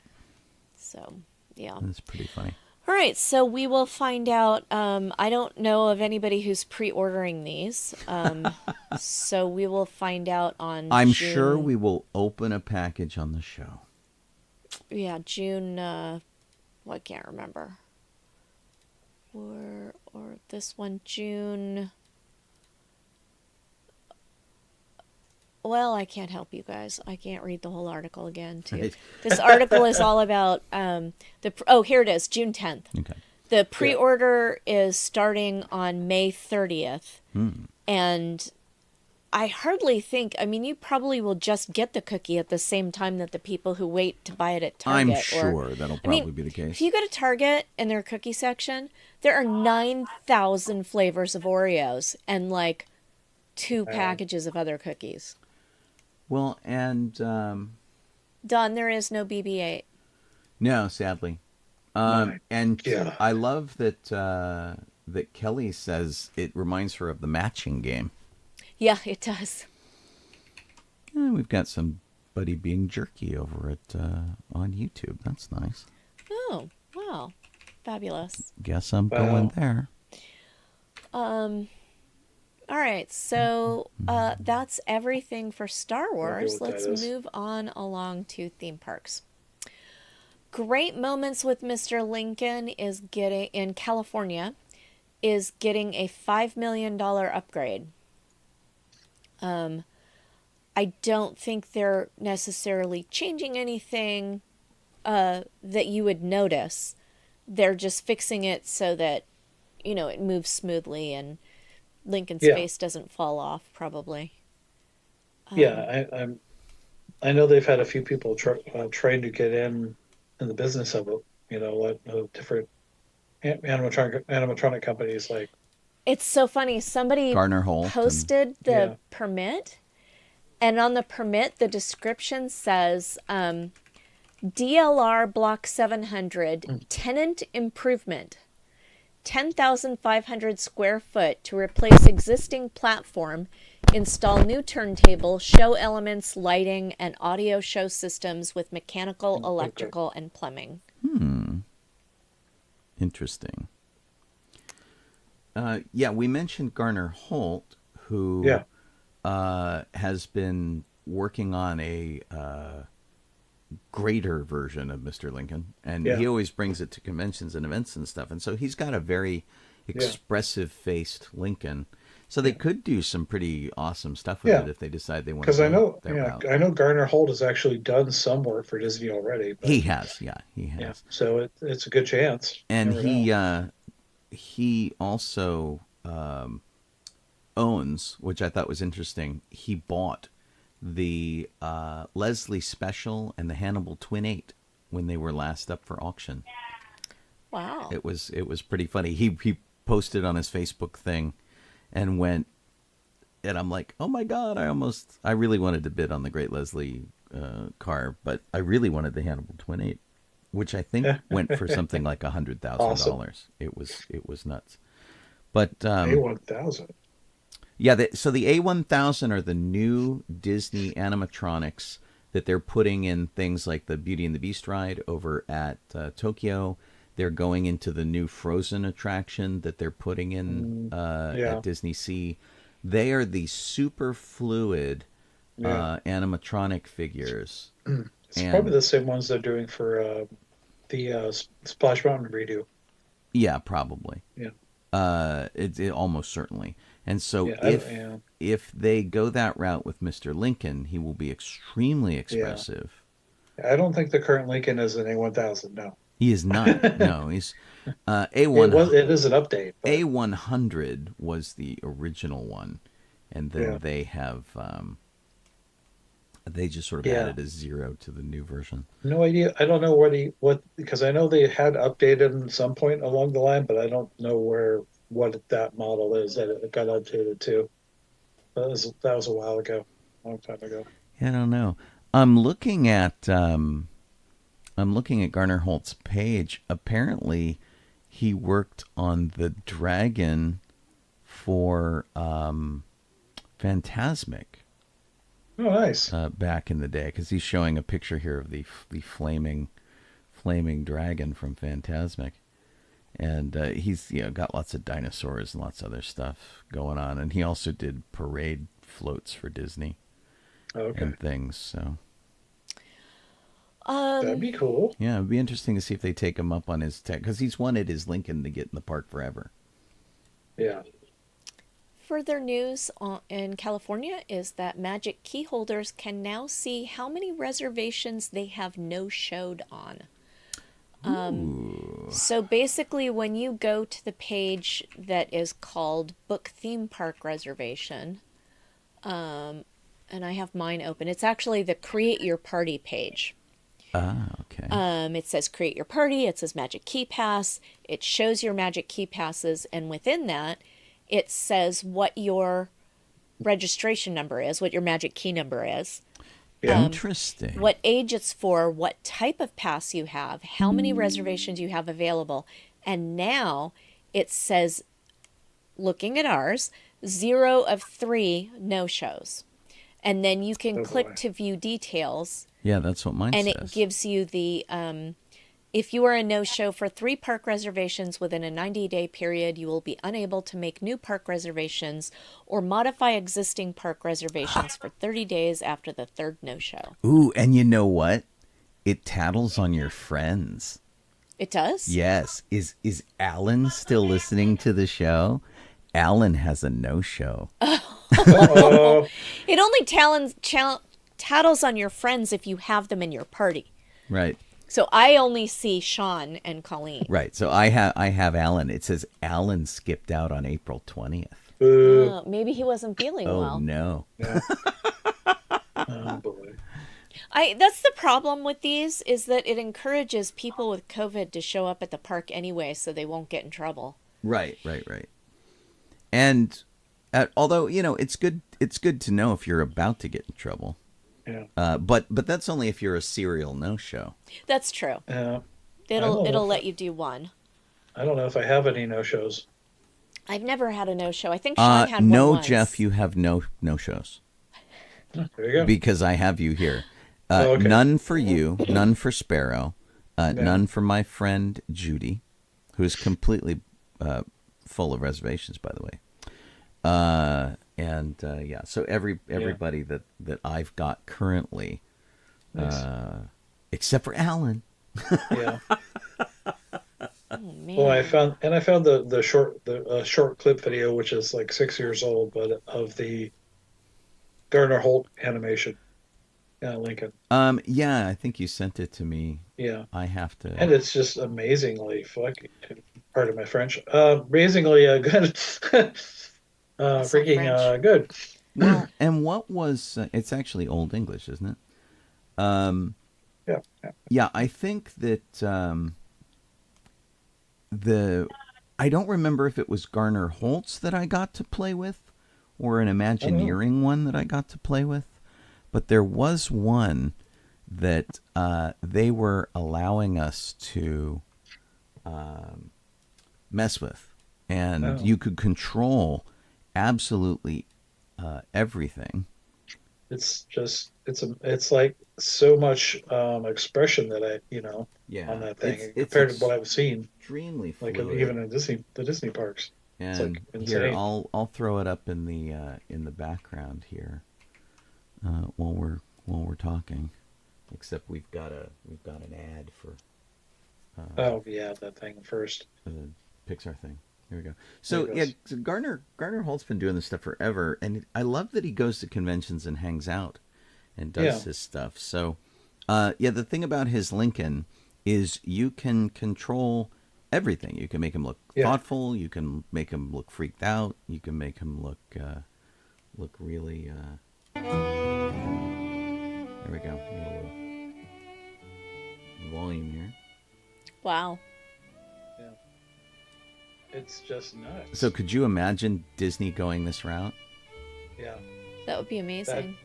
S4: So, yeah.
S3: That's pretty funny.
S4: All right, so we will find out. I don't know of anybody who's pre-ordering these, so we will find out on
S3: I'm
S4: June.
S3: sure we will open a package on the show.
S4: Yeah, June, I can't remember. Or this one, June. Well, I can't help you guys. I can't read the whole article again, too.
S3: Right.
S4: This article is all about here it is, June 10th.
S3: Okay.
S4: The pre-order is starting on May 30th. And I hardly think, I mean, you probably will just get the cookie at the same time that the people who wait to buy it at Target.
S3: I'm sure that'll probably be the case.
S4: If you go to Target in their cookie section, there are 9,000 flavors of Oreos and like 2 packages of other cookies.
S3: Well, and
S4: Don, there is no BB-8.
S3: no, sadly. And I love that that Kelly says it reminds her of the matching game.
S4: Yeah, it does.
S3: And we've got somebody being jerky over it on YouTube. That's nice.
S4: Oh, wow. Fabulous.
S3: Guess I'm going there.
S4: All right, so that's everything for Star Wars. Let's move on along to theme parks. Great Moments with Mr. Lincoln is getting in California is getting a $5 million upgrade. I don't think they're necessarily changing anything that you would notice. They're just fixing it so that, it moves smoothly and Lincoln's face doesn't fall off, probably.
S5: I know they've had a few people trying to get in the business of it. Different animatronic companies like.
S4: It's so funny. Somebody
S3: Garner Holt
S4: posted the permit, and on the permit, the description says DLR Block 700 tenant improvement. 10,500 square foot to replace existing platform, install new turntable, show elements, lighting, and audio show systems with mechanical, electrical, and plumbing.
S3: Interesting. We mentioned Garner Holt, who has been working on a greater version of Mr. Lincoln, and he always brings it to conventions and events and stuff, and so he's got a very expressive faced Lincoln, so they could do some pretty awesome stuff with it if they decide they want to.
S5: Because I know Garner Holt has actually done some work for Disney already. But,
S3: he has.
S5: So it's a good chance.
S3: And he also owns, which I thought was interesting, he bought the Leslie Special and the Hannibal Twin 8 when they were last up for auction.
S4: Wow.
S3: It was pretty funny. He posted on his Facebook thing and went, and I'm like, oh my God, I really wanted to bid on the Great Leslie car, but I really wanted the Hannibal Twin 8, which I think went for something like $100,000. Awesome. It was nuts. But
S5: A1000.
S3: Yeah, so the A1000 are the new Disney animatronics that they're putting in things like the Beauty and the Beast ride over at Tokyo. They're going into the new Frozen attraction that they're putting in at Disney Sea. They are the super fluid animatronic figures.
S5: It's probably the same ones they're doing for the Splash Mountain redo.
S3: Yeah, probably.
S5: Yeah.
S3: It almost certainly. And so if they go that route with Mr. Lincoln, he will be extremely expressive.
S5: Yeah. I don't think the current Lincoln is an A1000, no.
S3: He is not. No, he's A100.
S5: It is an update. But...
S3: A100 was the original one, and then they have they just sort of added a 0 to the new version.
S5: No idea. I don't know what because I know they had updated at some point along the line, but I don't know what that model is that it got updated to. That was a while ago, a long time ago.
S3: Yeah, I don't know. I'm looking at Garner Holt's page. Apparently, he worked on the dragon for Fantasmic.
S5: Oh, nice.
S3: Back in the day, because he's showing a picture here of the flaming dragon from Fantasmic. And he's got lots of dinosaurs and lots of other stuff going on. And he also did parade floats for Disney and things. So
S5: that'd be cool.
S3: Yeah, it'd be interesting to see if they take him up on his tech, because he's wanted his Lincoln to get in the park forever.
S5: Yeah.
S4: Further news in California is that Magic Key holders can now see how many reservations they have no-showed on. So basically, when you go to the page that is called Book Theme Park Reservation, and I have mine open, it's actually the Create Your Party page.
S3: Ah, okay.
S4: It says Create Your Party, it says Magic Key Pass, it shows your Magic Key Passes, and within that, it says what your registration number is, what your Magic Key number is.
S3: Interesting.
S4: What age it's for, what type of pass you have, how many reservations you have available. And now it says, looking at ours, 0 of 3 no-shows. And then you can click to view details.
S3: Yeah, that's what mine says.
S4: And it gives you the
S6: If you are a no-show for 3 park reservations within a 90-day period, you will be unable to make new park reservations or modify existing park reservations for 30 days after the 3rd no-show.
S3: Ooh, and you know what? It tattles on your friends.
S6: It does?
S3: Yes. Is Alan still listening to the show? Alan has a no-show.
S6: It only tattles on your friends if you have them in your party.
S3: Right.
S6: So I only see Sean and Colleen.
S3: Right. So I have Alan. It says Alan skipped out on April 20th.
S6: Oh, maybe he wasn't feeling
S3: Oh,
S6: well.
S3: no.
S5: Yeah. Oh, boy.
S6: That's the problem with these, is that it encourages people with COVID to show up at the park anyway so they won't get in trouble.
S3: Right. And although, it's good to know if you're about to get in trouble.
S5: Yeah.
S3: But that's only if you're a serial no-show.
S6: That's true.
S5: Yeah.
S6: It'll let you do one.
S5: I don't know if I have any no-shows.
S6: I've never had a no-show. I think Sean had one
S3: no,
S6: once.
S3: Jeff, you have no shows.
S5: There you go.
S3: Because I have you here.
S5: Okay.
S3: None for you, none for Sparrow, none for my friend Judy, who's completely full of reservations, by the way. So everybody that I've got currently,
S5: Nice.
S3: Except for Alan.
S5: Yeah.
S6: Oh, man.
S5: Well, I found the short clip video, which is like 6 years old, but of the Gardner Holt animation, Lincoln.
S3: Yeah, I think you sent it to me.
S5: Yeah.
S3: I have to.
S5: And it's just amazingly fucking, pardon my French, amazingly good. Freaking good.
S3: Well, and what was it's actually Old English, isn't it?
S5: Yeah.
S3: Yeah, I think that I don't remember if it was Garner Holtz that I got to play with, or an Imagineering one that I got to play with, but there was one that they were allowing us to mess with, and you could control absolutely everything.
S5: It's like so much expression that on that thing compared to what I've seen.
S3: Extremely
S5: like
S3: fluid.
S5: even in the Disney parks.
S3: And
S5: it's like
S3: here,
S5: insane.
S3: I'll throw it up in the background here while we're talking. Except we've got an ad for.
S5: Oh yeah, that thing first.
S3: The Pixar thing. Here we go. So yeah, so Gardner Holt's been doing this stuff forever, and I love that he goes to conventions and hangs out and does his stuff. So the thing about his Lincoln is you can control everything. You can make him look thoughtful. You can make him look freaked out. You can make him look really. There we go. A little volume here.
S6: Wow.
S5: Yeah. It's just nuts.
S3: So could you imagine Disney going this route?
S5: Yeah.
S6: That would be amazing.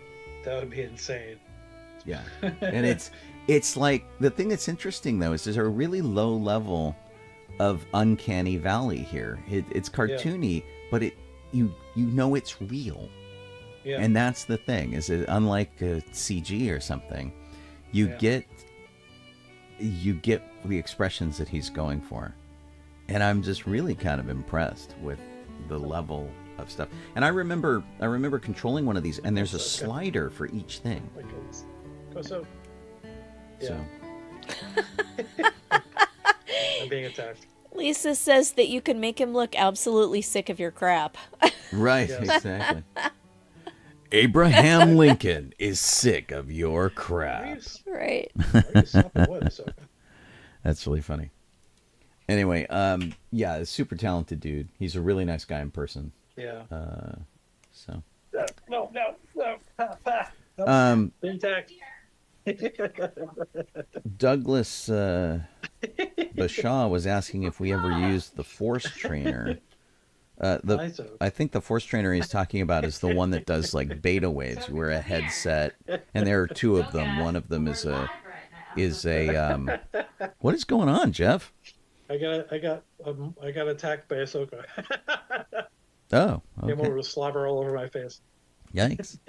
S5: That would be insane.
S3: Yeah. And it's like, the thing that's interesting though is there's a really low level of uncanny valley here. It's cartoony, but you know it's real.
S5: Yeah.
S3: And that's the thing, is it unlike a CG or something, you get the expressions that he's going for. And I'm just really kind of impressed with the level of stuff. And I remember controlling one of these, and there's a slider for each thing.
S5: Go so.
S3: So
S5: I'm being attacked.
S6: Lisa says that you can make him look absolutely sick of your crap.
S3: right, exactly. Abraham Lincoln is sick of your crap.
S6: Right.
S3: That's really funny. Anyway, super talented dude. He's a really nice guy in person.
S5: Yeah.
S3: So.
S5: No. Intact.
S3: Douglas Bashaw was asking if we ever used the Force Trainer. I think the Force Trainer he's talking about is the one that does like beta waves. You wear a headset, and there are two of them. One of them is a what is going on, Jeff?
S5: I got attacked by Ahsoka.
S3: Oh, okay.
S5: Came over with slobber all over my face.
S3: Yikes.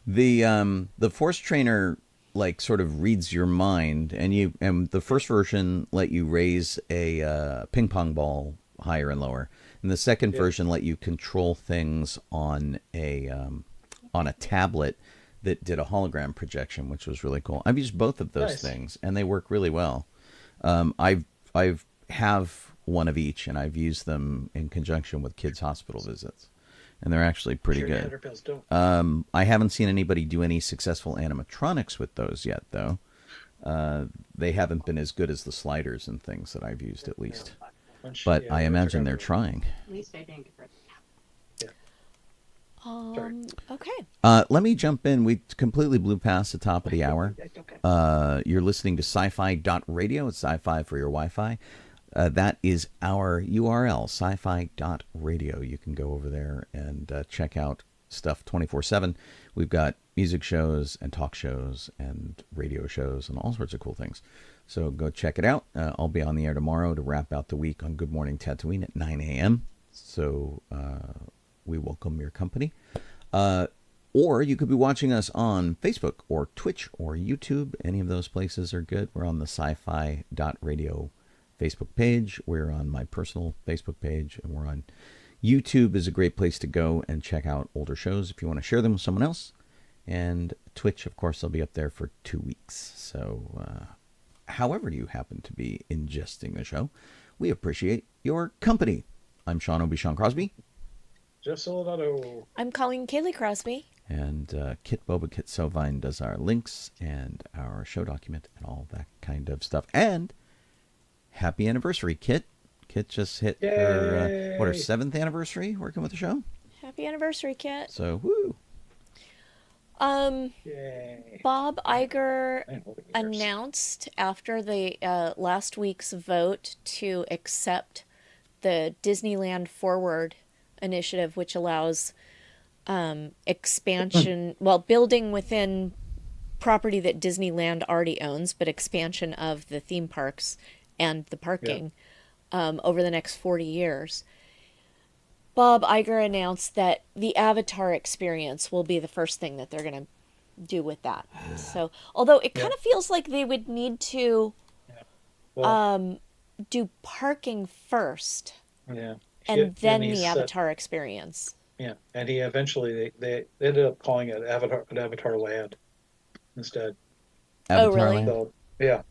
S3: The Force Trainer like sort of reads your mind, and the first version let you raise a ping pong ball higher and lower, and the second version let you control things on a tablet that did a hologram projection, which was really cool. I've used both of those things, and they work really well. I've have one of each, and I've used them in conjunction with kids' hospital visits, and they're actually pretty good. I haven't seen anybody do any successful animatronics with those yet, though. They haven't been as good as the sliders and things that I've used, at least. But I imagine they're trying.
S7: At least I didn't get
S6: Okay.
S3: Let me jump in. We completely blew past the top of the hour. You're listening to sci-fi.radio. It's sci-fi for your Wi-Fi. That is our URL, sci-fi.radio. You can go over there and check out stuff 24/7. We've got music shows and talk shows and radio shows and all sorts of cool things. So go check it out. I'll be on the air tomorrow to wrap out the week on Good Morning Tatooine at 9 a.m. So we welcome your company. Or you could be watching us on Facebook or Twitch or YouTube. Any of those places are good. We're on the sci-fi.radio Facebook page. We're on my personal Facebook page, and we're on YouTube. Is a great place to go and check out older shows if you want to share them with someone else. And Twitch, of course, I'll be up there for 2 weeks. So however you happen to be ingesting the show, we appreciate your company. I'm Sean Obi-Shawn Crosby.
S5: Jeff Soledado.
S6: I'm calling Kaylee Crosby.
S3: And Kit Boba-Kit Sovine does our links and our show document and all that kind of stuff. And happy anniversary, Kit. Kit just hit her 7th anniversary working with the show.
S6: Happy anniversary, Kit.
S3: So, woo.
S6: Bob Iger announced after the last week's vote to accept the Disneyland Forward initiative, which allows expansion, building within property that Disneyland already owns, but expansion of the theme parks and the parking over the next 40 years. Bob Iger announced that the Avatar experience will be the first thing that they're going to do with that. So, although it kind of feels like they would need to do parking first.
S5: Yeah.
S6: And then the Avatar experience.
S5: Yeah, and he eventually they ended up calling it Avatar Land instead.
S3: Avatar
S6: really?
S3: Land?
S5: So, yeah.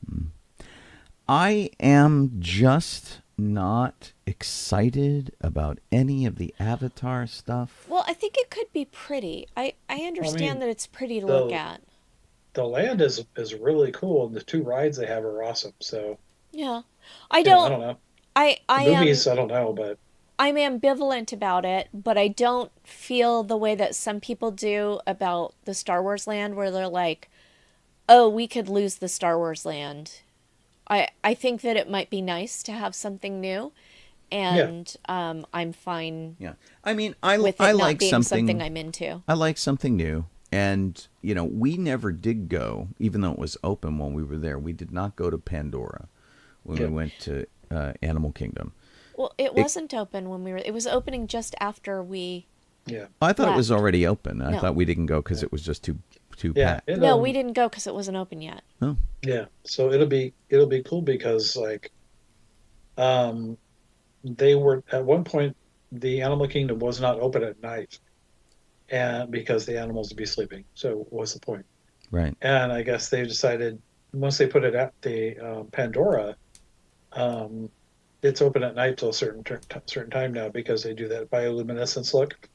S3: I am just not excited about any of the Avatar stuff.
S6: Well, I think it could be pretty. I understand that it's pretty to look at.
S5: The land is really cool, and the 2 rides they have are awesome. So
S6: yeah,
S5: I don't know. Movies, I don't know, but
S6: I'm ambivalent about it, but I don't feel the way that some people do about the Star Wars land, where they're like, oh, we could lose the Star Wars land. I think that it might be nice to have something new, and I'm fine.
S3: Yeah, I mean, I
S6: with it
S3: I
S6: not
S3: like
S6: being
S3: something
S6: I'm into.
S3: I like something new, and we never did go, even though it was open when we were there. We did not go to Pandora when we went to Animal Kingdom.
S6: Well, it wasn't open when we were. It was opening just after we.
S5: Yeah.
S3: I thought
S6: left.
S3: it was already open. I
S6: No.
S3: thought we didn't go because it was just too packed.
S6: No, we didn't go because it wasn't open yet.
S3: Oh.
S5: Yeah. So it'll be cool because they were at one point the Animal Kingdom was not open at night, and because the animals would be sleeping. So what's the point?
S3: Right.
S5: And I guess they decided once they put it at the Pandora. It's open at night till a certain time now because they do that bioluminescence look.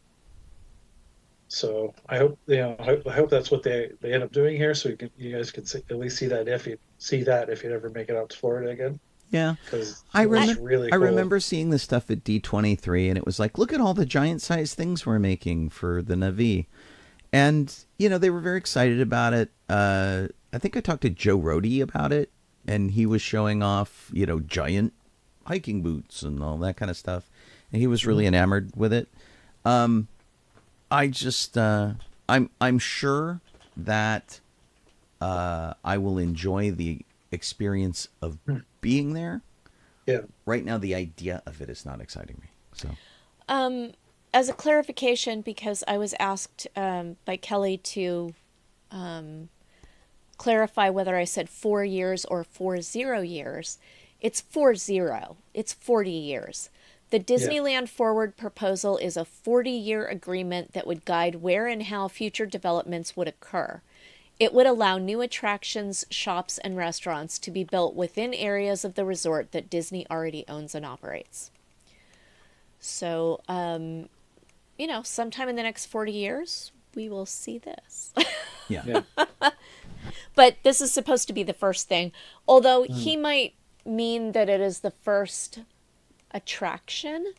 S5: So I hope I hope that's what they end up doing here, so you guys can at least see that if you ever make it out to Florida again.
S3: Yeah,
S5: because
S3: I
S5: really cool.
S3: I remember seeing this stuff at D23, and it was like, look at all the giant sized things we're making for the Na'vi, and they were very excited about it. I think I talked to Joe Rohde about it, and he was showing off giant hiking boots and all that kind of stuff, and he was really enamored with it. I just I'm sure that I will enjoy the experience of being there.
S5: Yeah.
S3: Right now, the idea of it is not exciting me. So,
S6: as a clarification, because I was asked by Kelly to clarify whether I said 4 years or 40 years, it's 40. It's 40 years. The Disneyland Forward proposal is a 40-year agreement that would guide where and how future developments would occur. It would allow new attractions, shops, and restaurants to be built within areas of the resort that Disney already owns and operates. So, sometime in the next 40 years, we will see this.
S3: Yeah.
S6: But this is supposed to be the first thing. Although he might mean that it is the first attraction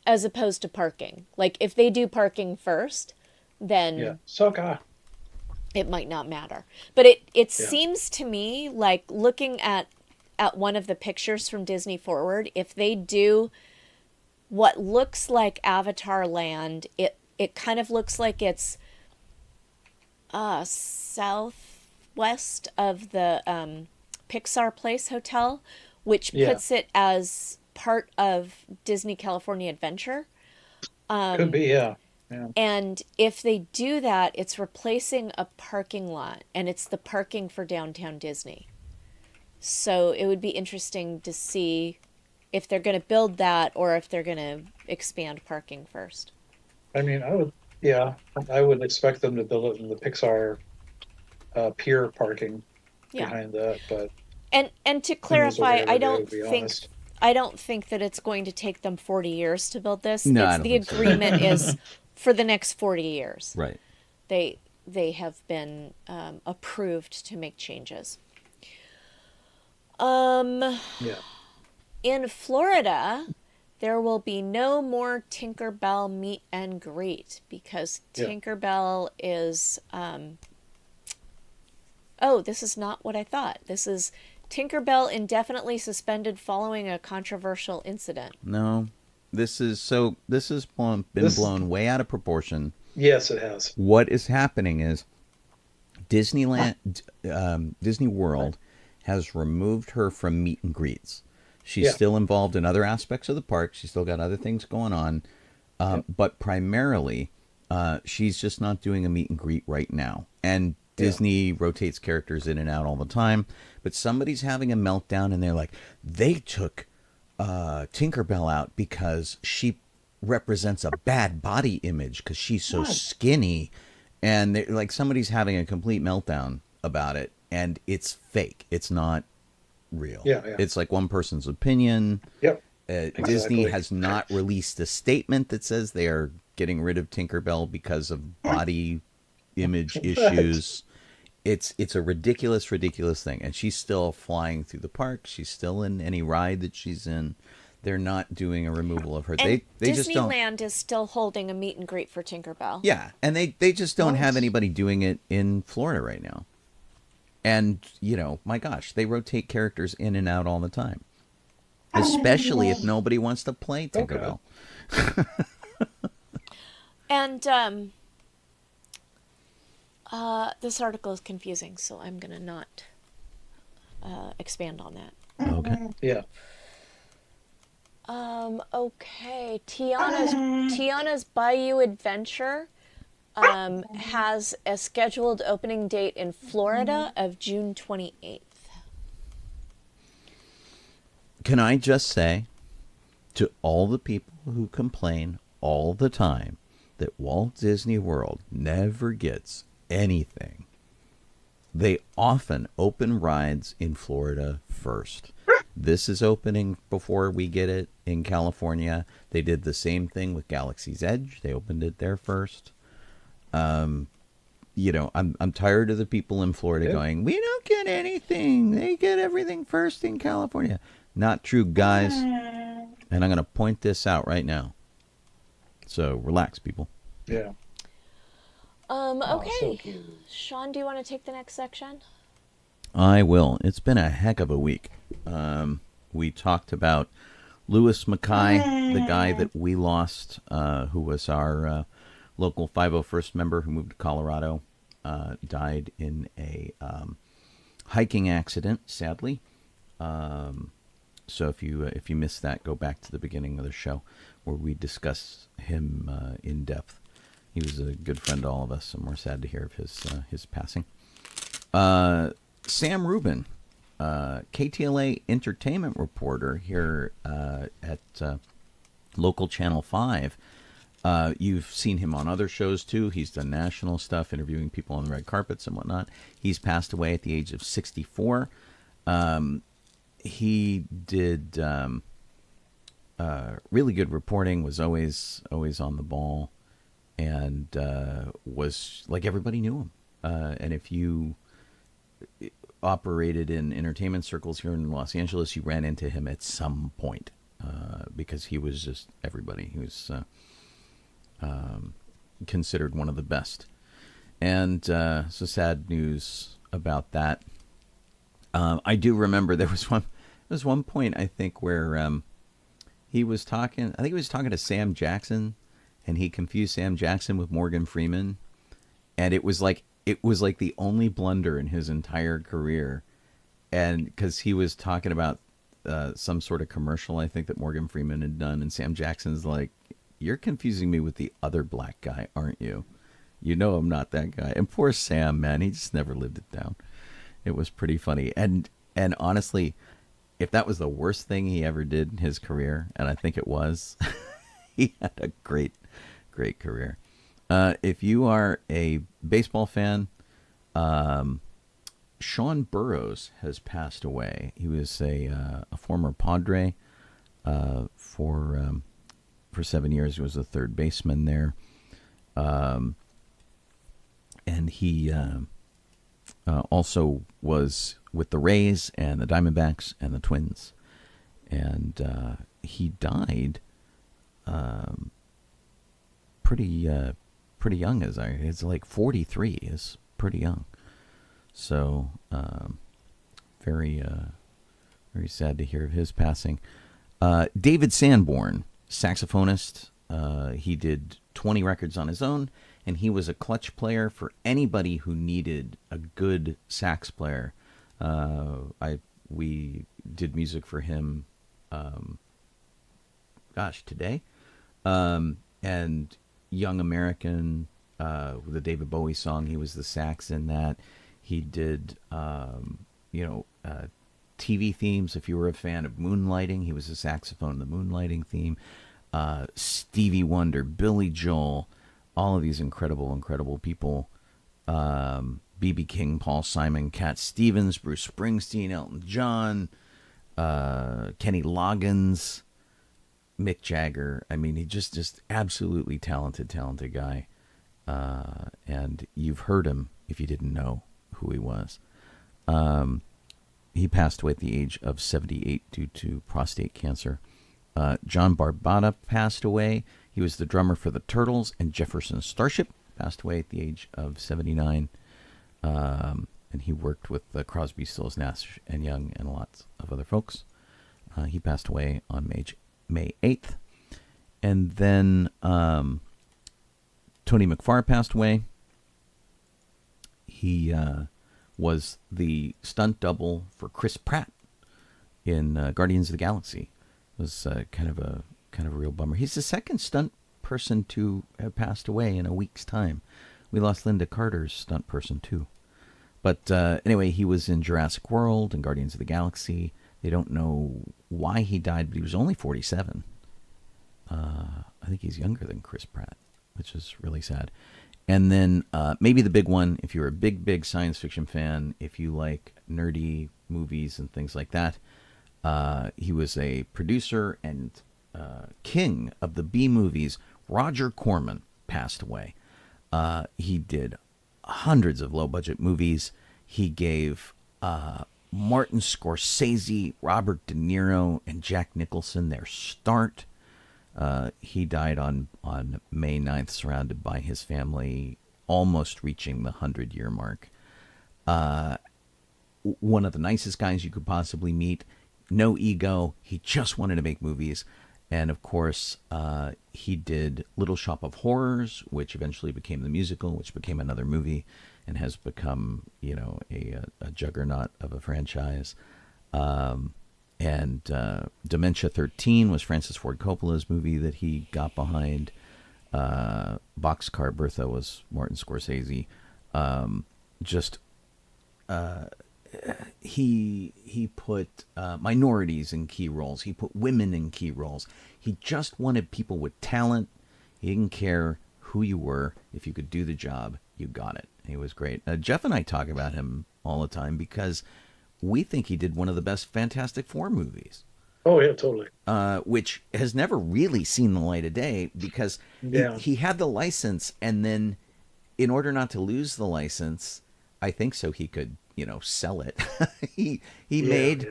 S6: as opposed to parking. Like, if they do parking first, then it might not matter. But it seems to me like, looking at one of the pictures from Disney Forward, if they do what looks like Avatar Land, it kind of looks like it's southwest of the Pixar Place Hotel, which puts it as part of Disney California Adventure.
S5: Could be, yeah.
S6: And if they do that, it's replacing a parking lot, and it's the parking for Downtown Disney. So it would be interesting to see if they're going to build that or if they're going to expand parking first.
S5: I mean, I would expect them to build it in the Pixar pier parking behind that. But
S6: and to clarify, I don't think that it's going to take them 40 years to build this.
S3: No,
S6: the agreement is for the next 40 years.
S3: Right.
S6: They have been approved to make changes. In Florida, there will be no more Tinkerbell meet and greet because Tinkerbell is... this is not what I thought. This is Tinkerbell indefinitely suspended following a controversial incident.
S3: No, this is been blown way out of proportion.
S5: Yes, it has.
S3: What is happening is Disney World has removed her from meet and greets. She's still involved in other aspects of the park. She's still got other things going on. But primarily, she's just not doing a meet and greet right now. And Disney rotates characters in and out all the time. But somebody's having a meltdown, and they're like, they took Tinkerbell out because she represents a bad body image because she's so skinny. And like, somebody's having a complete meltdown about it. And it's fake. It's not real. It's like one person's opinion.
S5: Exactly.
S3: Disney has not released a statement that says they are getting rid of Tinkerbell because of body image issues. It's a ridiculous thing, and she's still flying through the park. She's still in any ride that she's in. They're not doing a removal of her.
S6: And
S3: they just don't.
S6: Disneyland is still holding a meet and greet for Tinkerbell.
S3: Yeah, and they just don't have anybody doing it in Florida right now. And, my gosh, they rotate characters in and out all the time. Especially if nobody wants to play Tinkerbell.
S6: And this article is confusing, so I'm going to not expand on that.
S3: Okay.
S5: Yeah.
S6: Okay. Tiana's Bayou Adventure has a scheduled opening date in Florida of June 28th.
S3: Can I just say to all the people who complain all the time that Walt Disney World never gets anything, they often open rides in Florida first. This is opening before we get it in California. They did the same thing with Galaxy's Edge. They opened it there first. I'm tired of the people in Florida going, we don't get anything. They get everything first in California. Not true, guys. And I'm going to point this out right now. So relax, people.
S5: Yeah.
S6: Okay.
S5: So cute.
S6: Sean, do you want to take the next section?
S3: I will. It's been a heck of a week. We talked about Louis Mackay, the guy that we lost, who was our local 501st member who moved to Colorado, died in a hiking accident, sadly. So if you missed that, go back to the beginning of the show where we discuss him in depth. He was a good friend to all of us, and we're sad to hear of his passing. Sam Rubin, KTLA entertainment reporter here at local Channel 5. You've seen him on other shows, too. He's done national stuff, interviewing people on the red carpets and whatnot. He's passed away at the age of 64. He did really good reporting, was always on the ball, and was like everybody knew him. And if you operated in entertainment circles here in Los Angeles, you ran into him at some point because he was just everybody. He was considered one of the best. And so sad news about that. I do remember there was one point, I think, where he was talking to Sam Jackson, and he confused Sam Jackson with Morgan Freeman, and it was like the only blunder in his entire career, and because he was talking about some sort of commercial, I think, that Morgan Freeman had done, and Sam Jackson's like, "You're confusing me with the other black guy, aren't you? You know I'm not that guy." And poor Sam, man, he just never lived it down. It was pretty funny, and honestly, if that was the worst thing he ever did in his career, and I think it was, he had a great career. If you are a baseball fan, Sean Burroughs has passed away. He was a former Padre for 7 years. He was a third baseman there, and he also was with the Rays and the Diamondbacks and the Twins, and he died pretty young. It's like 43 is pretty young. So very sad to hear of his passing. David Sanborn, saxophonist. He did 20 records on his own, and he was a clutch player for anybody who needed a good sax player. We did music for him, today. And Young American, the David Bowie song, he was the sax in that. He did, TV themes. If you were a fan of Moonlighting, he was a saxophone in the Moonlighting theme. Stevie Wonder, Billy Joel, all of these incredible people. B.B. King, Paul Simon, Cat Stevens, Bruce Springsteen, Elton John, Kenny Loggins, Mick Jagger. I mean, he just absolutely talented guy. And you've heard him if you didn't know who he was. He passed away at the age of 78 due to prostate cancer. John Barbata passed away. He was the drummer for the Turtles and Jefferson Starship. Passed away at the age of 79. And he worked with Crosby, Stills, Nash and Young and lots of other folks. He passed away on May 8th. And then Tony McFarr passed away. He was the stunt double for Chris Pratt in Guardians of the Galaxy. It was kind of a real bummer. He's the second stunt person to have passed away in a week's time. We lost Linda Carter's stunt person too. But anyway, he was in Jurassic World and Guardians of the Galaxy. They don't know why he died, but he was only 47. I think he's younger than Chris Pratt, which is really sad. And then maybe the big one, if you're a big science fiction fan, if you like nerdy movies and things like that, he was a producer and king of the B movies. Roger Corman passed away. He did hundreds of low-budget movies. He gave Martin Scorsese, Robert De Niro, and Jack Nicholson their start. He died on May 9th, surrounded by his family, almost reaching the 100-year mark. One of the nicest guys you could possibly meet. No ego. He just wanted to make movies. And, of course, he did Little Shop of Horrors, which eventually became the musical, which became another movie and has become, a juggernaut of a franchise. And Dementia 13 was Francis Ford Coppola's movie that he got behind. Boxcar Bertha was Martin Scorsese. he put minorities in key roles. He put women in key roles. He just wanted people with talent. He didn't care who you were. If you could do the job, you got it. He was great. Jeff and I talk about him all the time because we think he did one of the best Fantastic Four movies.
S5: Oh, yeah, totally.
S3: Which has never really seen the light of day because he had the license, and then in order not to lose the license, I think so he could, sell it. he made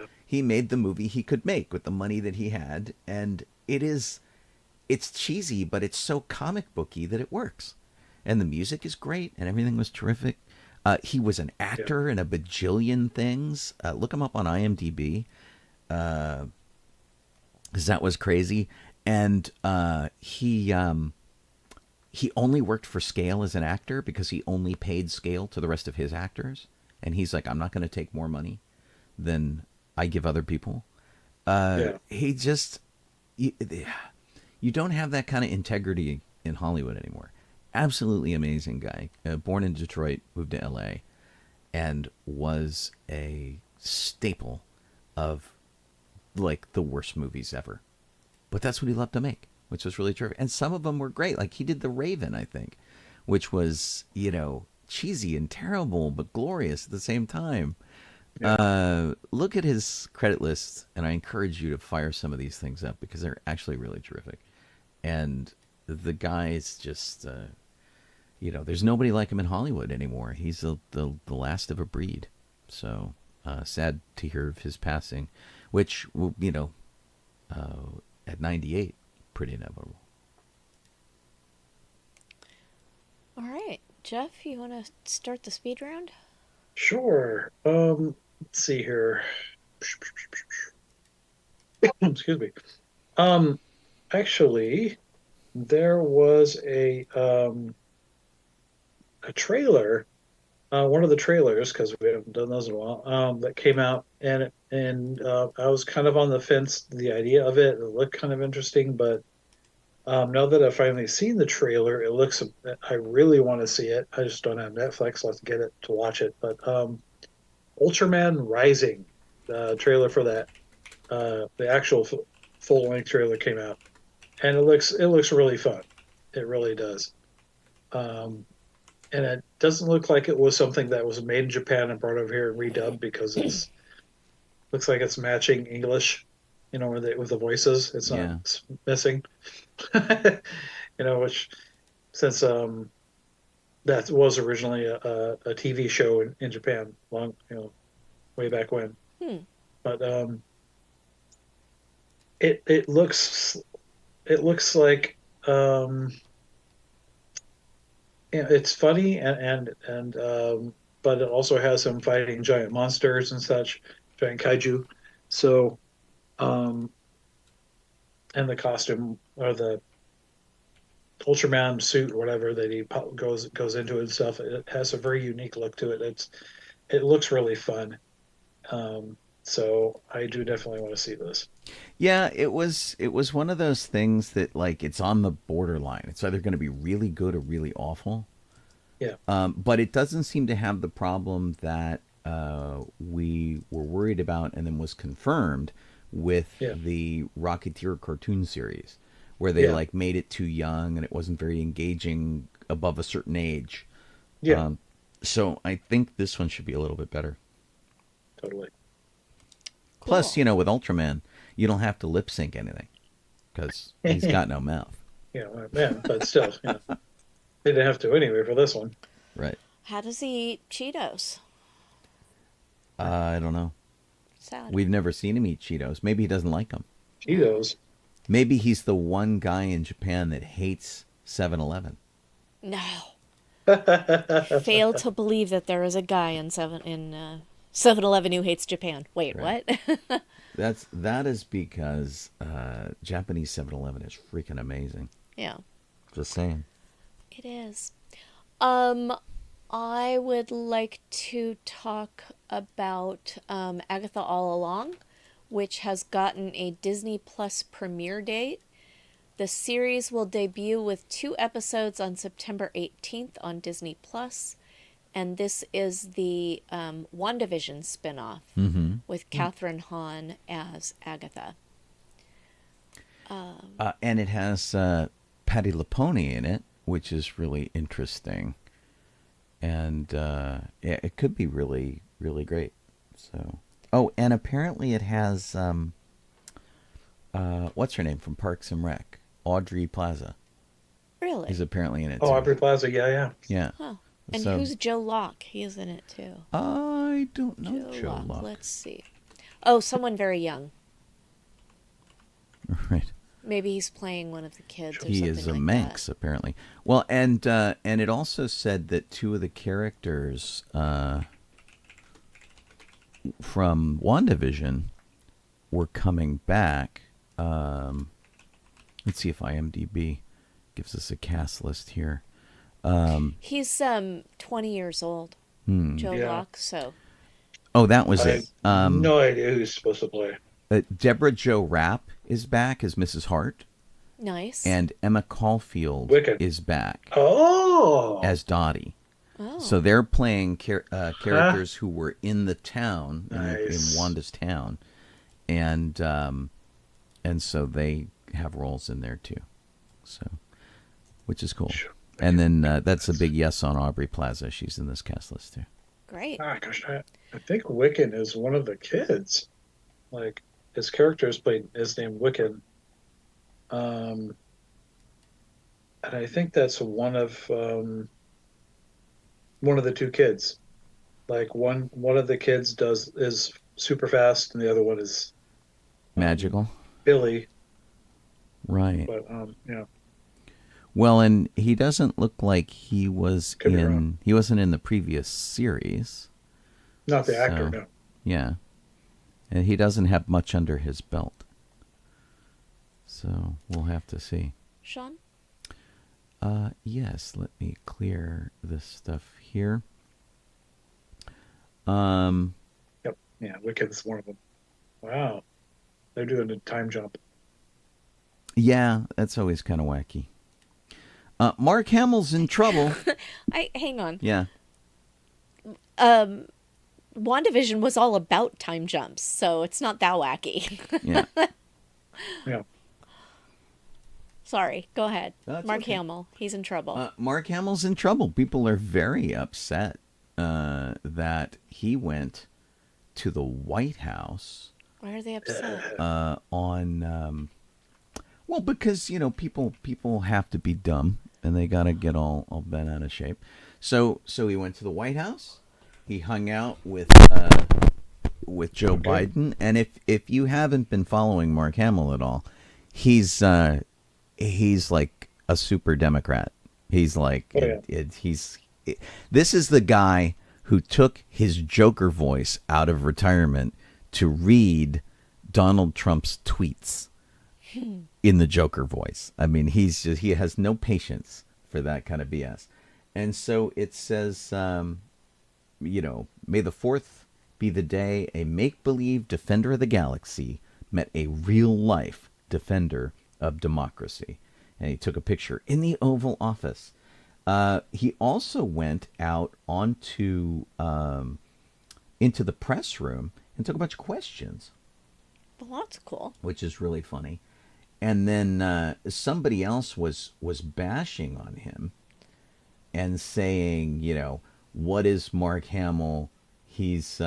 S3: the movie he could make with the money that he had, and it's cheesy, but it's so comic booky that it works. And the music is great, and everything was terrific. He was an actor in a bajillion things. Look him up on IMDb. Because that was crazy. And he only worked for scale as an actor because he only paid scale to the rest of his actors. And he's like, I'm not going to take more money than I give other people. He just... You don't have that kind of integrity in Hollywood anymore. Absolutely amazing guy. Born in Detroit, moved to L.A., and was a staple of like the worst movies ever. But that's what he loved to make, which was really terrific. And some of them were great. Like he did The Raven, I think, which was, cheesy and terrible, but glorious at the same time. Yeah. Look at his credit list, and I encourage you to fire some of these things up because they're actually really terrific. And the guy's just, there's nobody like him in Hollywood anymore. He's the last of a breed. So sad to hear of his passing, which, at 98, pretty inevitable.
S6: All right. Jeff, you want to start the speed round?
S5: Sure. Let's see here. Excuse me. Actually, there was a trailer, one of the trailers, because we haven't done those in a while, that came out, and I was kind of on the fence. The idea of it looked kind of interesting, but now that I've finally seen the trailer, it looks. I really want to see it. I just don't have Netflix. Let's get it to watch it. But Ultraman Rising, the trailer for that, the actual full length trailer came out, and it looks really fun. It really does. And it doesn't look like it was something that was made in Japan and brought over here and redubbed because it looks like it's matching English, with the voices. It's not it's missing, which since that was originally a TV show in Japan long, way back when. But it looks like it's funny and but it also has some fighting giant monsters and such, giant kaiju. So, and the costume or the Ultraman suit or whatever that he goes into and stuff, it has a very unique look to it. It looks really fun. So I do definitely want to see this.
S3: Yeah, it was one of those things that like it's on the borderline. It's either going to be really good or really awful.
S5: Yeah.
S3: But it doesn't seem to have the problem that we were worried about and then was confirmed with the Rocketeer cartoon series, where they like made it too young and it wasn't very engaging above a certain age. Yeah. So I think this one should be a little bit better.
S5: Totally.
S3: Cool. Plus, with Ultraman, you don't have to lip sync anything because he's got no mouth.
S5: Yeah, but still, they didn't have to anyway for this one.
S3: Right.
S6: How does he eat Cheetos?
S3: I don't know.
S6: Sad.
S3: We've never seen him eat Cheetos. Maybe he doesn't like them.
S5: Cheetos?
S3: Maybe he's the one guy in Japan that hates 7-Eleven.
S6: No. Fail to believe that there is a guy in 7-Eleven who hates Japan. Wait, right. What?
S3: That is because Japanese 7-Eleven is freaking amazing.
S6: Yeah.
S3: Just saying.
S6: It is. I would like to talk about Agatha All Along, which has gotten a Disney Plus premiere date. The series will debut with 2 episodes on September 18th on Disney Plus. and this is the WandaVision spinoff with Catherine Hahn as Agatha.
S3: And it has Patti LuPone in it, which is really interesting. And it could be really, really great. So, and apparently it has what's her name from Parks and Rec? Aubrey Plaza.
S6: Really?
S3: Is apparently in it.
S5: Oh,
S3: too.
S5: Aubrey Plaza, yeah.
S3: Yeah.
S6: Huh. And
S3: So-
S6: who's Joe Locke? He is in it too.
S3: I don't know Joe Locke.
S6: Let's see. Oh, someone very young.
S3: Right.
S6: Maybe he's playing one of the kids or
S3: He
S6: something
S3: is a
S6: like
S3: Manx,
S6: that.
S3: apparently. Well, and it also said that two of the characters from WandaVision were coming back. Let's see if IMDb gives us a cast list here.
S6: He's 20 years old, Joe
S5: Yeah.
S6: Locke, so
S3: Oh, that was
S5: I
S3: it.
S5: have no idea who's supposed to play.
S3: Deborah Jo Rapp is back as Mrs. Hart,
S6: nice.
S3: and Emma Caulfield
S5: Wicked.
S3: is back
S5: Oh!
S3: as Dottie.
S6: Oh.
S3: So they're playing characters who were in the town,
S5: Nice.
S3: in Wanda's town, and so they have roles in there too. So, which is cool.
S5: Sure.
S3: And then that's a big yes on Aubrey Plaza. She's in this cast list too.
S6: Great.
S5: Ah, gosh, I think Wiccan is one of the kids. Like, his character is named Wiccan. And I think that's one of the two kids. Like one of the kids is super fast, and the other one is
S3: Magical,
S5: Billy.
S3: right?
S5: But yeah,
S3: Well, and he doesn't look like he was
S5: Could be wrong.
S3: He wasn't in the previous series.
S5: not the actor.
S3: So-
S5: No.
S3: Yeah, and he doesn't have much under his belt. So we'll have to see.
S6: Sean?
S3: Yes, let me clear this stuff here.
S5: Yep. Yeah, Wiccan's one of them. Wow, they're doing a time jump.
S3: Yeah, that's always kind of wacky. Mark Hamill's in trouble.
S6: Hang on.
S3: Yeah.
S6: WandaVision was all about time jumps, so it's not that wacky.
S3: Yeah.
S5: Yeah.
S6: Sorry, go ahead.
S3: That's
S6: Mark
S3: okay.
S6: Hamill, he's in trouble.
S3: Mark Hamill's in trouble. People are very upset that he went to the White House
S6: Why are they upset?
S3: on well, because people have to be dumb and they gotta get all bent out of shape. So he went to the White House. He hung out with Joe Biden, and if you haven't been following Mark Hamill at all, he's like a super Democrat. He's like this is the guy who took his Joker voice out of retirement to read Donald Trump's tweets in the Joker voice. I mean, he has no patience for that kind of BS. And so it says, may the 4th be the day a make-believe defender of the galaxy met a real-life defender of democracy. And he took a picture in the Oval Office. He also went out into the press room and took a bunch of questions,
S6: Well, that's cool.
S3: which is really funny. And then somebody else was bashing on him and saying, what is Mark Hamill? He's just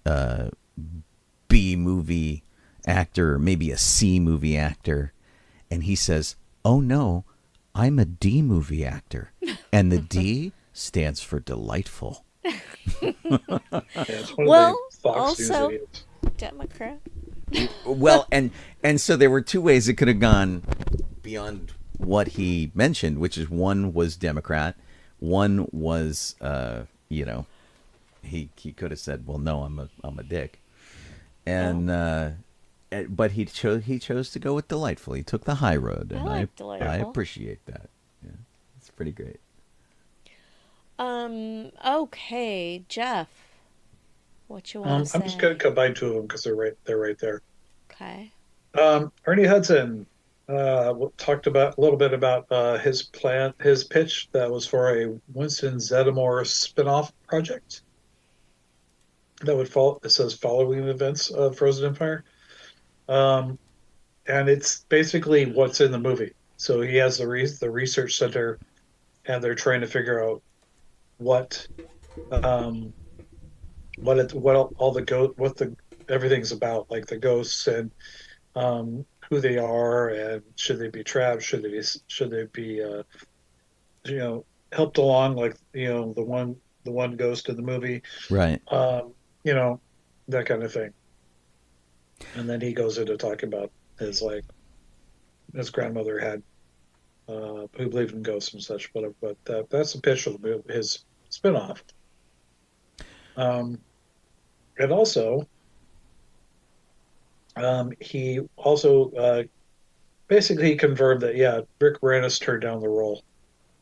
S3: a B movie actor, or maybe a C movie actor. And he says, oh no, I'm a D movie actor. And the D stands for delightful.
S5: Yeah, it's one
S6: Well,
S5: of the Fox News
S6: also-
S5: idiots.
S6: Democrat.
S3: Well, and so there were two ways it could have gone beyond what he mentioned, which is one was Democrat, one was he could have said, well, no, I'm a dick, and but he chose to go with delightful. He took the high road, and
S6: like
S3: I
S6: delightful.
S3: appreciate that. Yeah, it's pretty great.
S6: Okay, Jeff. What you want to say?
S5: I'm just gonna combine two of them because they're right there.
S6: Okay.
S5: Ernie Hudson talked about a little bit about his plan, his pitch that was for a Winston Zeddemore spin-off project that would follow. It says following the events of Frozen Empire, um, and it's basically what's in the movie. So he has the research center, and they're trying to figure out what um, what all the what the everything's about, like the ghosts and who they are, and should they be trapped? Should they be you know helped along, like the one ghost in the movie,
S3: Right.
S5: you know that kind of thing. And then he goes into talking about his like his grandmother had who believed in ghosts and such, whatever. But that's the pitch of his spinoff. Um, and also, he also basically confirmed that yeah, Rick Moranis turned down the role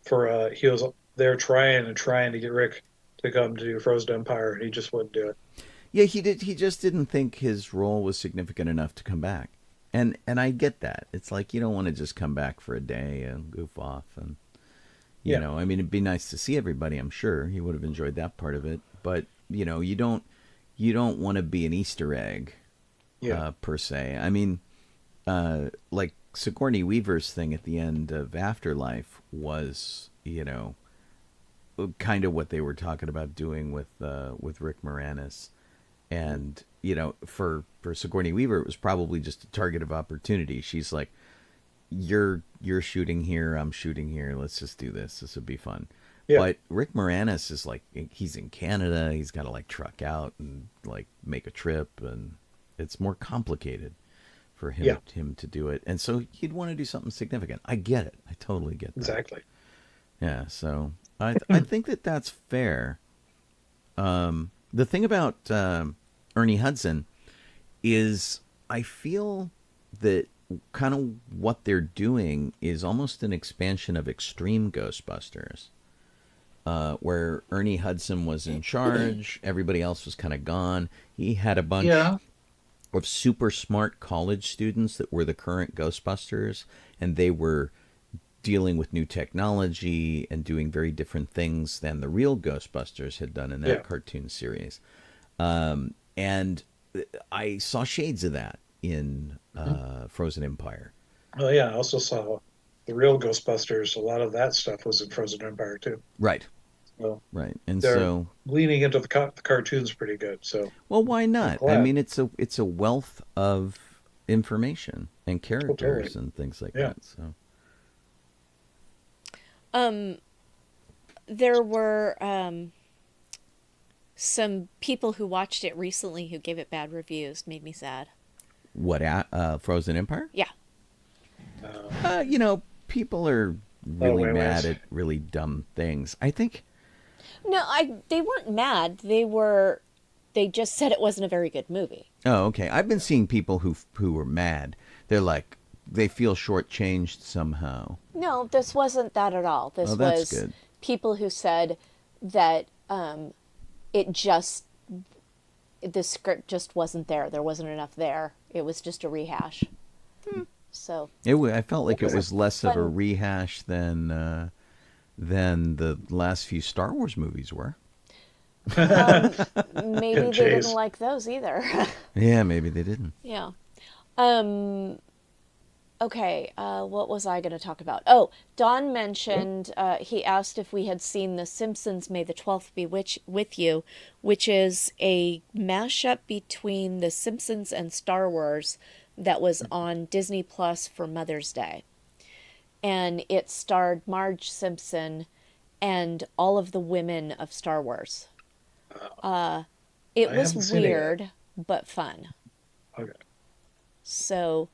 S5: for he was there trying and trying to get Rick to come to Frozen Empire, and he just wouldn't do it.
S3: Yeah, he did. He just didn't think his role was significant enough to come back, and I get that. It's like you don't want to just come back for a day and goof off, and you know, I mean, it'd be nice to see everybody. I'm sure he would have enjoyed that part of it, but you know, you don't want to be an Easter egg, per se. I mean, like Sigourney Weaver's thing at the end of Afterlife was, you know, kind of what they were talking about doing with Rick Moranis. And, you know, for Sigourney Weaver, it was probably just a target of opportunity. She's like, you're shooting here, I'm shooting here. Let's just do this. This would be fun. Yeah. But Rick Moranis is like, he's in Canada. He's got to like truck out and like make a trip. And it's more complicated for him to do it. And so he'd want to do something significant. I get it. I totally get that.
S5: Exactly.
S3: Yeah. So I think that's fair. The thing about Ernie Hudson is I feel that kind of what they're doing is almost an expansion of Extreme Ghostbusters, where Ernie Hudson was in charge. Everybody else was kind of gone. He had a bunch of super smart college students that were the current Ghostbusters, and they were dealing with new technology and doing very different things than the real Ghostbusters had done in that cartoon series. And I saw shades of that in Frozen Empire.
S5: Well, yeah, I also saw the real Ghostbusters. A lot of that stuff was in Frozen Empire too.
S3: Right.
S5: Well,
S3: right, and
S5: they're
S3: so
S5: leaning into the cartoons pretty good. So,
S3: well, why not? I mean, it's a wealth of information and characters and things like that. So,
S6: there were some people who watched it recently who gave it bad reviews. Made me sad.
S3: What, Frozen Empire?
S6: Yeah.
S3: You know, people are really mad at really dumb things. I think.
S6: No, they weren't mad. They just said it wasn't a very good movie.
S3: Oh, okay. I've been seeing people who were mad. They're like, they feel shortchanged somehow.
S6: No, this wasn't that at all. This was good. People who said that the script just wasn't there. There wasn't enough there. It was just a rehash. So
S3: I felt like it was less of a rehash than the last few Star Wars movies were.
S6: Maybe they didn't like those either.
S3: Yeah, maybe they didn't.
S6: Yeah. Okay, what was I going to talk about? Oh, Don mentioned, he asked if we had seen The Simpsons May the 12th Be With You, which is a mashup between The Simpsons and Star Wars that was on Disney Plus for Mother's Day. And it starred Marge Simpson and all of the women of Star Wars. It was weird, but fun.
S5: Okay.
S6: So,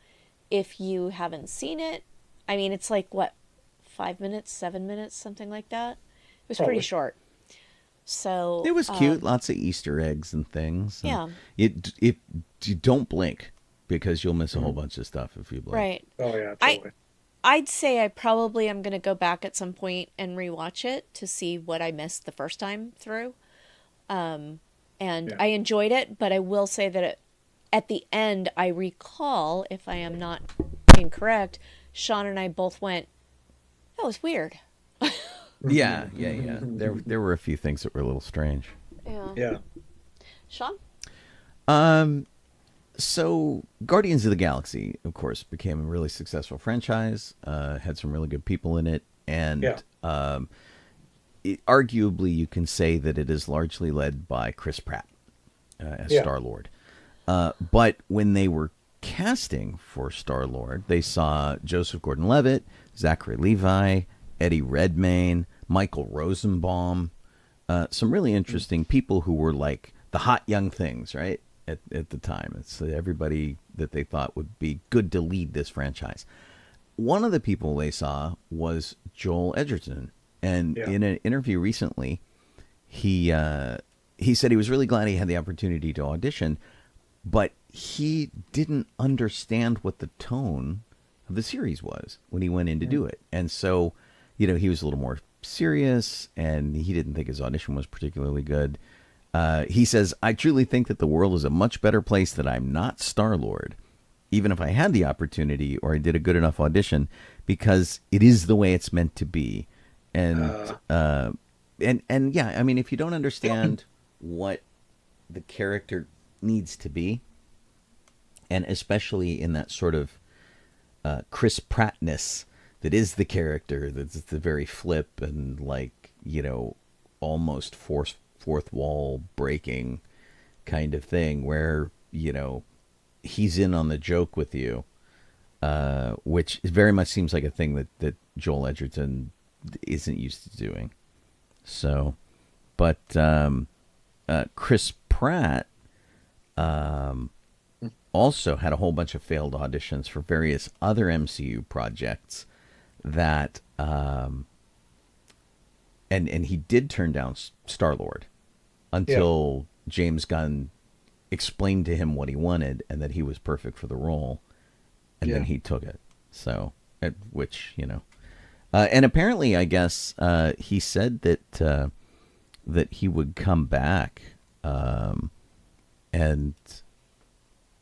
S6: if you haven't seen it, I mean, it's like, what, 5 minutes, 7 minutes, something like that? It was pretty short. So
S3: it was cute, lots of Easter eggs and things. And
S6: yeah.
S3: You don't blink because you'll miss a whole bunch of stuff if you blink.
S6: Right.
S5: Oh, yeah, totally.
S6: I'd say I probably am going to go back at some point and rewatch it to see what I missed the first time through. I enjoyed it, but I will say that at the end, I recall, if I am not incorrect, Sean and I both went, that was weird.
S3: Yeah. There were a few things that were a little strange.
S5: Yeah.
S6: Sean?
S3: So Guardians of the Galaxy, of course, became a really successful franchise, had some really good people in it, and arguably you can say that it is largely led by Chris Pratt as Star-Lord. But when they were casting for Star-Lord, they saw Joseph Gordon-Levitt, Zachary Levi, Eddie Redmayne, Michael Rosenbaum, some really interesting people who were like the hot young things, right? At the time. It's everybody that they thought would be good to lead this franchise. One of the people they saw was Joel Edgerton. And in an interview recently, he said he was really glad he had the opportunity to audition, but he didn't understand what the tone of the series was when he went in to do it. And so, he was a little more serious, and he didn't think his audition was particularly good. He says, I truly think that the world is a much better place that I'm not Star-Lord, even if I had the opportunity or I did a good enough audition, because it is the way it's meant to be. And yeah, I mean, if you don't understand what the character needs to be, and especially in that sort of Chris Prattness that is the character, that's the very flip and almost fourth wall breaking kind of thing where, he's in on the joke with you, which very much seems like a thing that Joel Edgerton isn't used to doing. So, but Chris Pratt also had a whole bunch of failed auditions for various other MCU projects that, and he did turn down Star-Lord until James Gunn explained to him what he wanted and that he was perfect for the role, and then he took it. So, which, and apparently, I guess, he said that he would come back, and,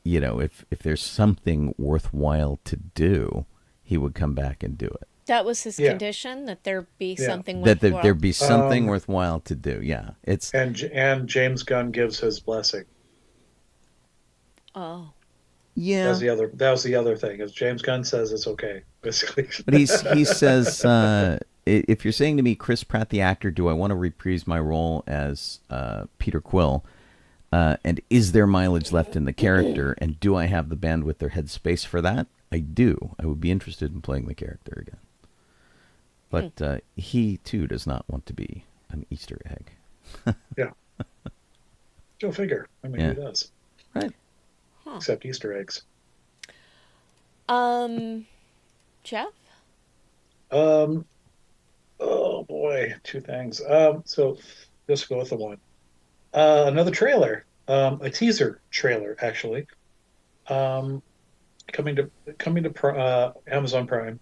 S3: if there's something worthwhile to do, he would come back and do it.
S6: That was his condition, that there be something
S3: that
S6: worthwhile.
S3: there be something worthwhile to do. Yeah, it's
S5: and James Gunn gives his blessing.
S6: Oh,
S3: yeah.
S5: That was the other thing. Is James Gunn says it's okay, basically.
S3: But he says, if you're saying to me, Chris Pratt the actor, do I want to reprise my role as Peter Quill? And is there mileage left in the character? And do I have the bandwidth or headspace for that? I do. I would be interested in playing the character again. But he, too, does not want to be an Easter egg.
S5: Yeah. Go figure. I mean, who does?
S3: Right.
S5: Except Easter eggs.
S6: Jeff?
S5: Oh, boy. Two things. So, just go with the one. Another trailer. A teaser trailer, actually. Coming to Amazon Prime.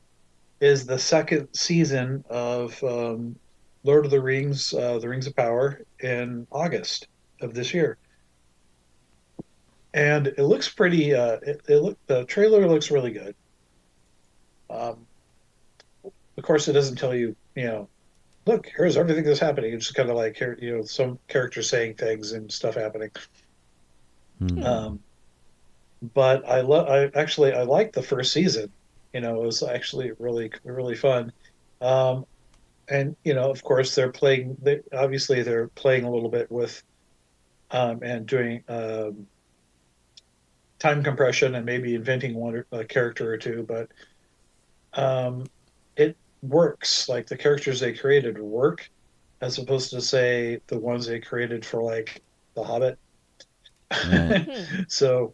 S5: Is the second season of Lord of the Rings, The Rings of Power, in August of this year. And it looks pretty. The trailer looks really good. Of course, it doesn't tell you, look, here's everything that's happening. It's just kind of like, some characters saying things and stuff happening. But I liked the first season. It was actually really, really fun. And, of course, they're playing a little bit with and doing time compression and maybe inventing a character or two. But it works. Like, the characters they created work, as opposed to, say, the ones they created for, like, The Hobbit. So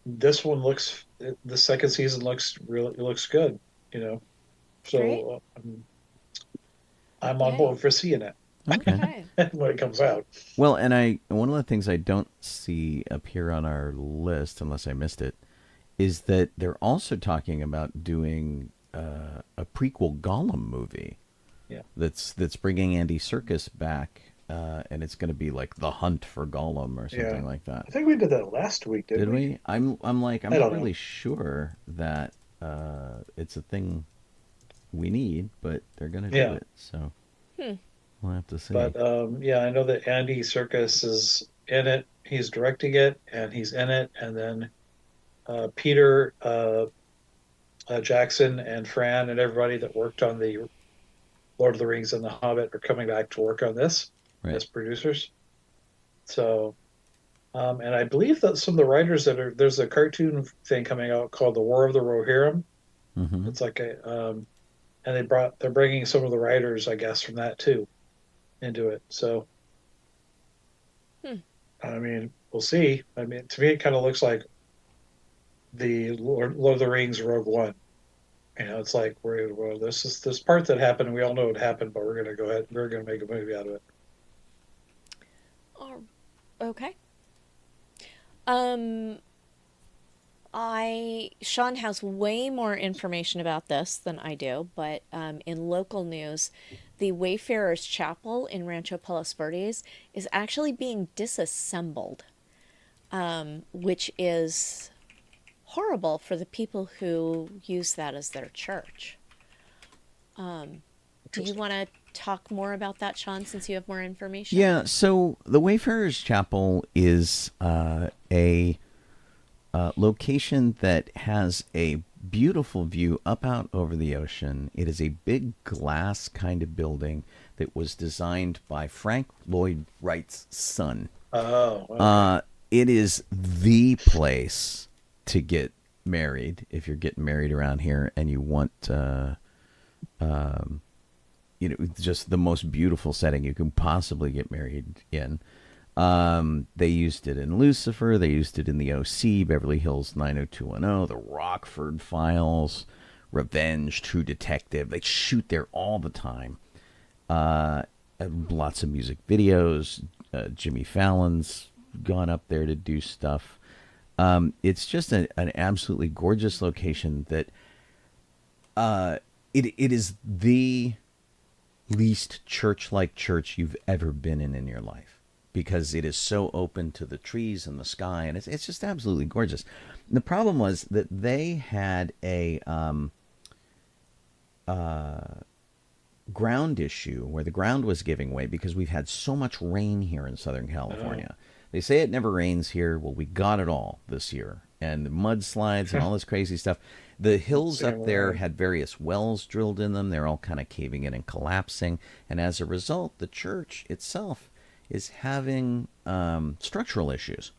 S5: this one the second season looks good, so I'm on board for seeing it.
S6: Okay.
S5: When it comes out.
S3: Well, and one of the things I don't see appear on our list, unless I missed it, is that they're also talking about doing a prequel Gollum movie.
S5: Yeah.
S3: That's bringing Andy Serkis back and it's going to be like the hunt for Gollum or something like that.
S5: I think we did that last week, didn't we?
S3: Did we? I'm not
S5: I don't
S3: really
S5: know.
S3: sure that it's a thing we need, but they're going to do
S5: Yeah.
S3: it. So we'll have to see.
S5: But yeah, I know that Andy Serkis is in it. He's directing it, and he's in it. And then Peter Jackson and Fran and everybody that worked on the Lord of the Rings and the Hobbit are coming back to work on this as producers. So, and I believe that some of the writers there's a cartoon thing coming out called The War of the Rohirrim.
S3: Mm-hmm.
S5: It's like and they're bringing some of the writers, I guess, from that too into it. So, I mean, we'll see. I mean, to me, it kind of looks like the Lord of the Rings Rogue One. You know, it's like this is this part that happened. We all know it happened, but we're going to go ahead. We're going to make a movie out of it.
S6: Okay. Sean has way more information about this than I do, but in local news, the Wayfarers Chapel in Rancho Palos Verdes is actually being disassembled, which is horrible for the people who use that as their church. Do you want to talk more about that, Sean, since you have more information?
S3: Yeah, so the Wayfarers Chapel is a location that has a beautiful view up out over the ocean. It is a big glass kind of building that was designed by Frank Lloyd Wright's son.
S5: Oh, okay.
S3: It is the place to get married if you're getting married around here and you want just the most beautiful setting you can possibly get married in. They used it in Lucifer. They used it in the OC, Beverly Hills 90210, the Rockford Files, Revenge, True Detective. They shoot there all the time. Lots of music videos. Jimmy Fallon's gone up there to do stuff. It's just an absolutely gorgeous location that it is the least church-like church you've ever been in your life, because it is so open to the trees and the sky, and it's just absolutely gorgeous. And the problem was that they had a ground issue where the ground was giving way because we've had so much rain here in Southern California. They say it never rains here. Well, we got it all this year, and mudslides and all this crazy stuff. The hills up there had various wells drilled in them. They're all kind of caving in and collapsing. And as a result, the church itself is having structural issues.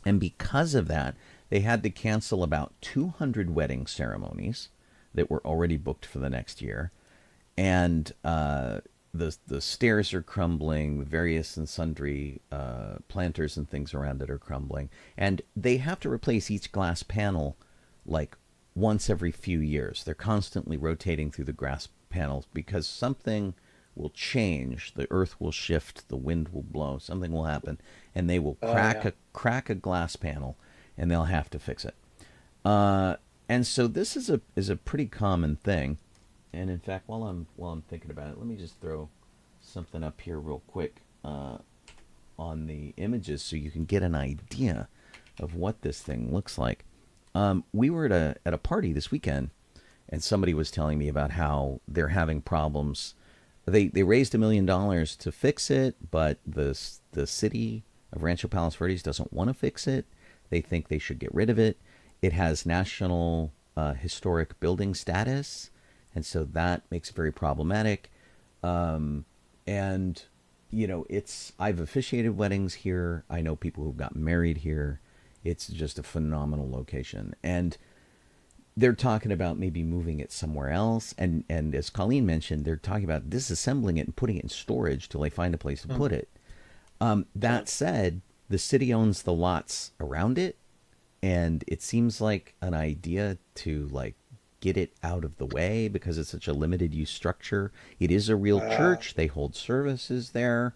S3: And because of that, they had to cancel about 200 wedding ceremonies that were already booked for the next year. And the stairs are crumbling. The various and sundry planters and things around it are crumbling. And they have to replace each glass panel like once every few years. They're constantly rotating through the glass panels because something will change. The earth will shift. The wind will blow. Something will happen, and they will crack a glass panel, and they'll have to fix it. And so this is a pretty common thing. And in fact, while I'm thinking about it, let me just throw something up here real quick on the images so you can get an idea of what this thing looks like. We were at a party this weekend, and somebody was telling me about how they're having problems. They raised $1 million to fix it, but the city of Rancho Palos Verdes doesn't want to fix it. They think they should get rid of it. It has national historic building status, and so that makes it very problematic. And I've officiated weddings here. I know people who got married here. It's just a phenomenal location. And they're talking about maybe moving it somewhere else. And as Colleen mentioned, they're talking about disassembling it and putting it in storage till they find a place to put it. That said, the city owns the lots around it. And it seems like an idea to get it out of the way because it's such a limited use structure. It is a real church. They hold services there.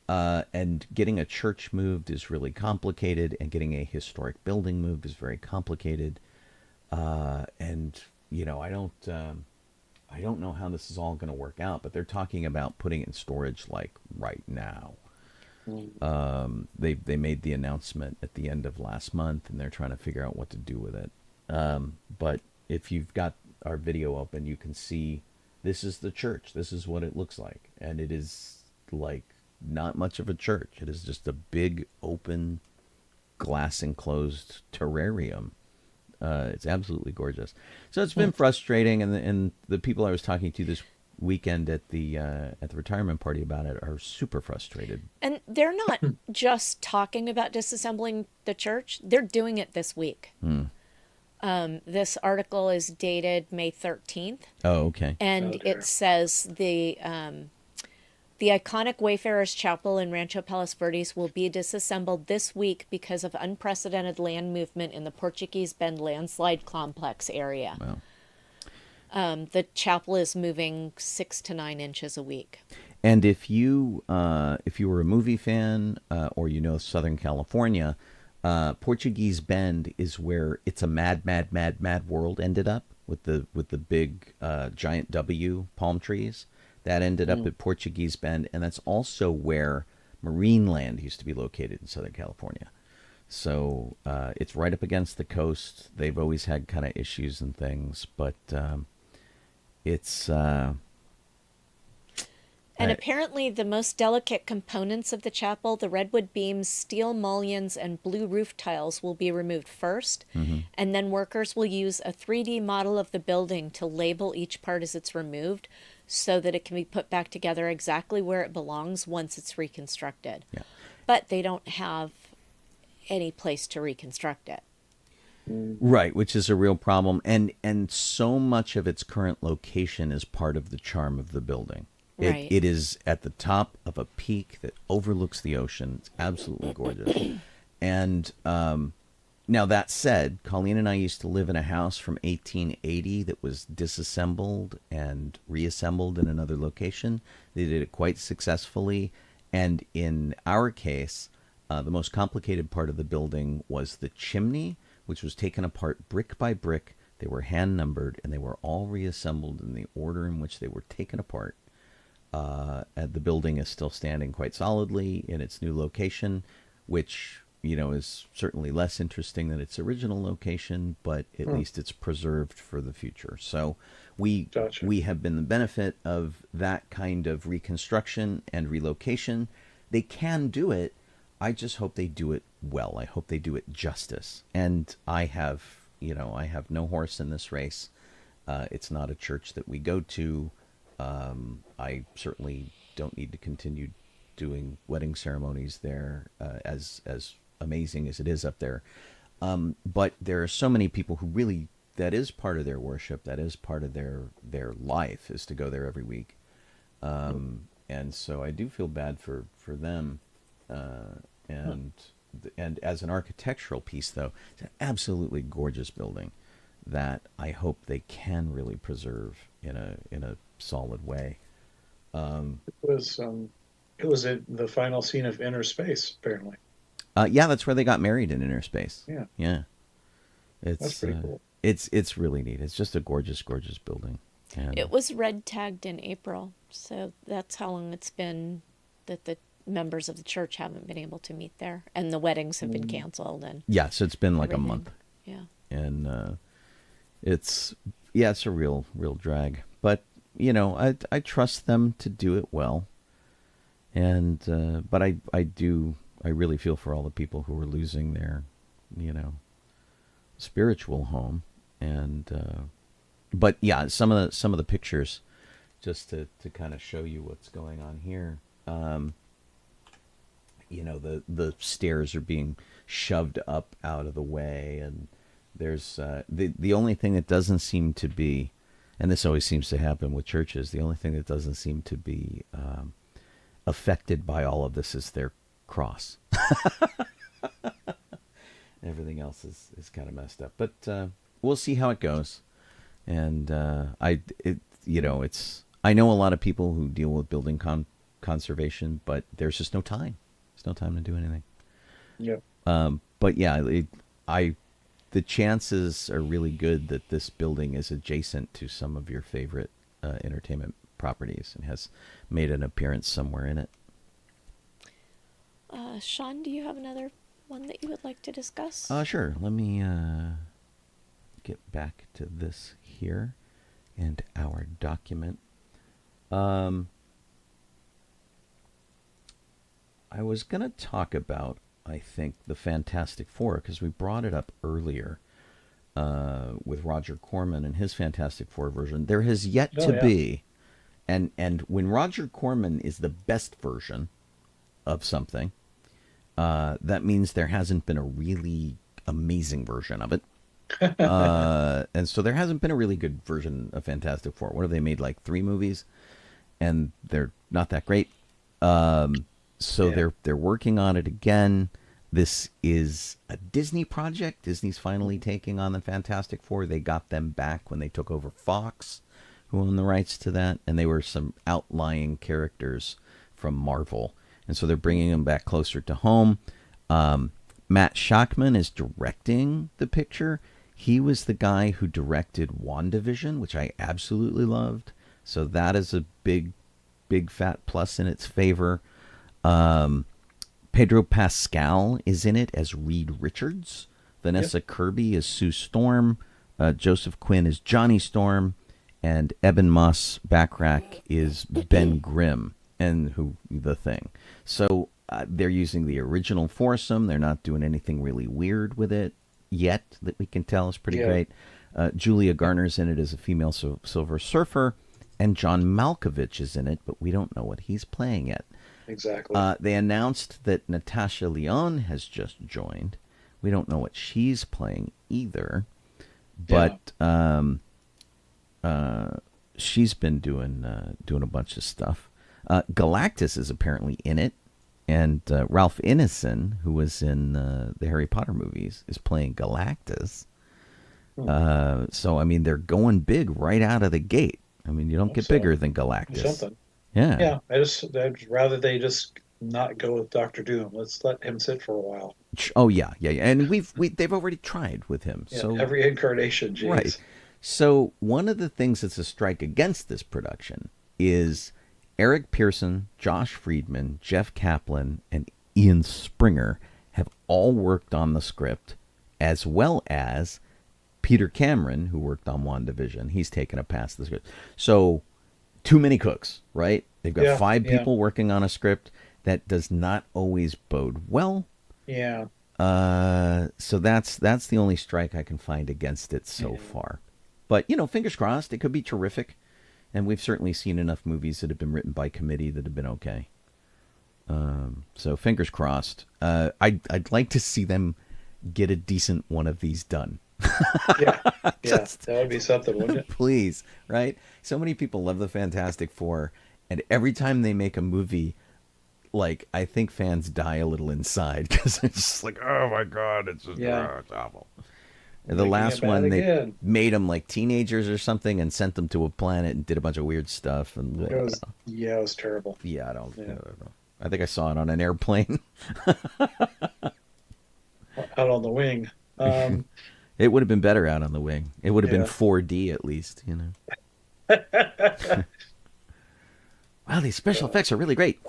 S3: And getting a church moved is really complicated, and getting a historic building moved is very complicated. I I don't know how this is all going to work out, but they're talking about putting it in storage like right now. They made the announcement at the end of last month, and they're trying to figure out what to do with it. But if you've got our video open, you can see this is the church. This is what it looks like, and it is like not much of a church. It is just a big open glass enclosed terrarium. It's absolutely gorgeous. So it's been frustrating, and the people I was talking to this weekend at the retirement party about it are super frustrated.
S6: And they're not just talking about disassembling the church; they're doing it this week. This article is dated May 13th.
S3: Oh, okay.
S6: And it says the iconic Wayfarers Chapel in Rancho Palos Verdes will be disassembled this week because of unprecedented land movement in the Portuguese Bend landslide complex area.
S3: Wow.
S6: The chapel is moving 6 to 9 inches a week.
S3: And if you were a movie fan or you know Southern California, Portuguese Bend is where It's a Mad, Mad, Mad, Mad World ended up with the big giant W palm trees. That ended up at Portuguese Bend, and that's also where Marineland used to be located in Southern California. So it's right up against the coast. They've always had kind of issues and things, but it's...
S6: And apparently the most delicate components of the chapel, the redwood beams, steel mullions, and blue roof tiles will be removed first. And then workers will use a 3D model of the building to label each part as it's removed so that it can be put back together exactly where it belongs once it's reconstructed.
S3: Yeah.
S6: But they don't have any place to reconstruct it.
S3: Right, which is a real problem. And so much of its current location is part of the charm of the building.
S6: Right.
S3: It is at the top of a peak that overlooks the ocean. It's absolutely gorgeous. And now that said, Colleen and I used to live in a house from 1880 that was disassembled and reassembled in another location. They did it quite successfully. And in our case, the most complicated part of the building was the chimney, which was taken apart brick by brick. They were hand numbered, and they were all reassembled in the order in which they were taken apart. The building is still standing quite solidly in its new location, which, you know, is certainly less interesting than its original location, but at least it's preserved for the future. So we have been the benefit of that kind of reconstruction and relocation. They can do it. I just hope they do it well. I hope they do it justice. And I have no horse in this race. It's not a church that we go to. I certainly don't need to continue doing wedding ceremonies there, as amazing as it is up there. But there are so many people who really, that is part of their worship, that is part of their life, is to go there every week. And so I do feel bad for them. And as an architectural piece, though, it's an absolutely gorgeous building that I hope they can really preserve in a solid way.
S5: It was at the final scene of Inner Space, apparently.
S3: Yeah, that's where they got married, in Inner Space.
S5: Yeah.
S3: That's
S5: pretty cool.
S3: It's really neat. It's just a gorgeous, gorgeous building. And
S6: It was red tagged in April, so that's how long it's been that the members of the church haven't been able to meet there, and the weddings have been canceled. And
S3: yeah, so it's been like
S6: everything.
S3: a month.
S6: Yeah.
S3: And it's a real drag. But you know, I trust them to do it well. And but I really feel for all the people who are losing their, you know, spiritual home. And but yeah, some of the pictures, just to kind of show you what's going on here. You know, the stairs are being shoved up out of the way, and there's the only thing that doesn't seem to be, and this always seems to happen with churches, the only thing that doesn't seem to be affected by all of this is their cross. Everything else is kind of messed up, but we'll see how it goes. And I know a lot of people who deal with building conservation, but there's just no time. There's no time to do anything.
S5: Yeah.
S3: But yeah, the chances are really good that this building is adjacent to some of your favorite entertainment properties and has made an appearance somewhere in it.
S6: Sean, do you have another one that you would like to discuss?
S3: Sure. Let me get back to this here and our document. I was going to talk about, I think, the Fantastic Four, because we brought it up earlier with Roger Corman and his Fantastic Four version. There has yet to be, and when Roger Corman is the best version of something, that means there hasn't been a really amazing version of it. And so there hasn't been a really good version of Fantastic Four. What have they made, like 3 movies? And they're not that great. So they're working on it again. This is a Disney project. Disney's finally taking on the Fantastic Four. They got them back when they took over Fox, who owned the rights to that. And they were some outlying characters from Marvel. And so they're bringing them back closer to home. Matt Shakman is directing the picture. He was the guy who directed WandaVision, which I absolutely loved. So that is a big, big fat plus in its favor. Pedro Pascal is in it as Reed Richards. Vanessa Kirby is Sue Storm. Joseph Quinn is Johnny Storm. And Eben Moss Backrack is Ben Grimm, and the Thing. So they're using the original foursome. They're not doing anything really weird with it yet that we can tell is pretty great. Julia Garner's in it as a female Silver Surfer. And John Malkovich is in it, but we don't know what he's playing yet.
S5: Exactly.
S3: They announced that Natasha Lyonne has just joined. We don't know what she's playing either, but she's been doing a bunch of stuff. Galactus is apparently in it, and Ralph Ineson, who was in the Harry Potter movies, is playing Galactus. So I mean, they're going big right out of the gate. I mean, you don't get bigger than Galactus.
S5: Something.
S3: Yeah.
S5: Yeah. I'd rather they just not go with Doctor Doom. Let's let him sit for a while.
S3: Oh yeah. And they've already tried with him.
S5: Yeah,
S3: so
S5: every incarnation, geez.
S3: Right. So one of the things that's a strike against this production is Eric Pearson, Josh Friedman, Jeff Kaplan, and Ian Springer have all worked on the script, as well as Peter Cameron, who worked on WandaVision. He's taken a pass at the script. So too many cooks, right? They've got 5 people working on a script. That does not always bode well.
S5: Yeah.
S3: So that's the only strike I can find against it so far. But, fingers crossed, it could be terrific. And we've certainly seen enough movies that have been written by committee that have been okay. So fingers crossed. I'd like to see them get a decent one of these done.
S5: That would be something, wouldn't it?
S3: Please, right? So many people love the Fantastic Four, and every time they make a movie, like, I think fans die a little inside because it's just like, oh my god, it's just it's awful. And the last one, they made them like teenagers or something and sent them to a planet and did a bunch of weird stuff. And
S5: it was terrible.
S3: Yeah, I don't know. I think I saw it on an airplane.
S5: Out on the wing.
S3: It would have been better out on the wing. It would have been 4D at least, Wow, these special effects are really great.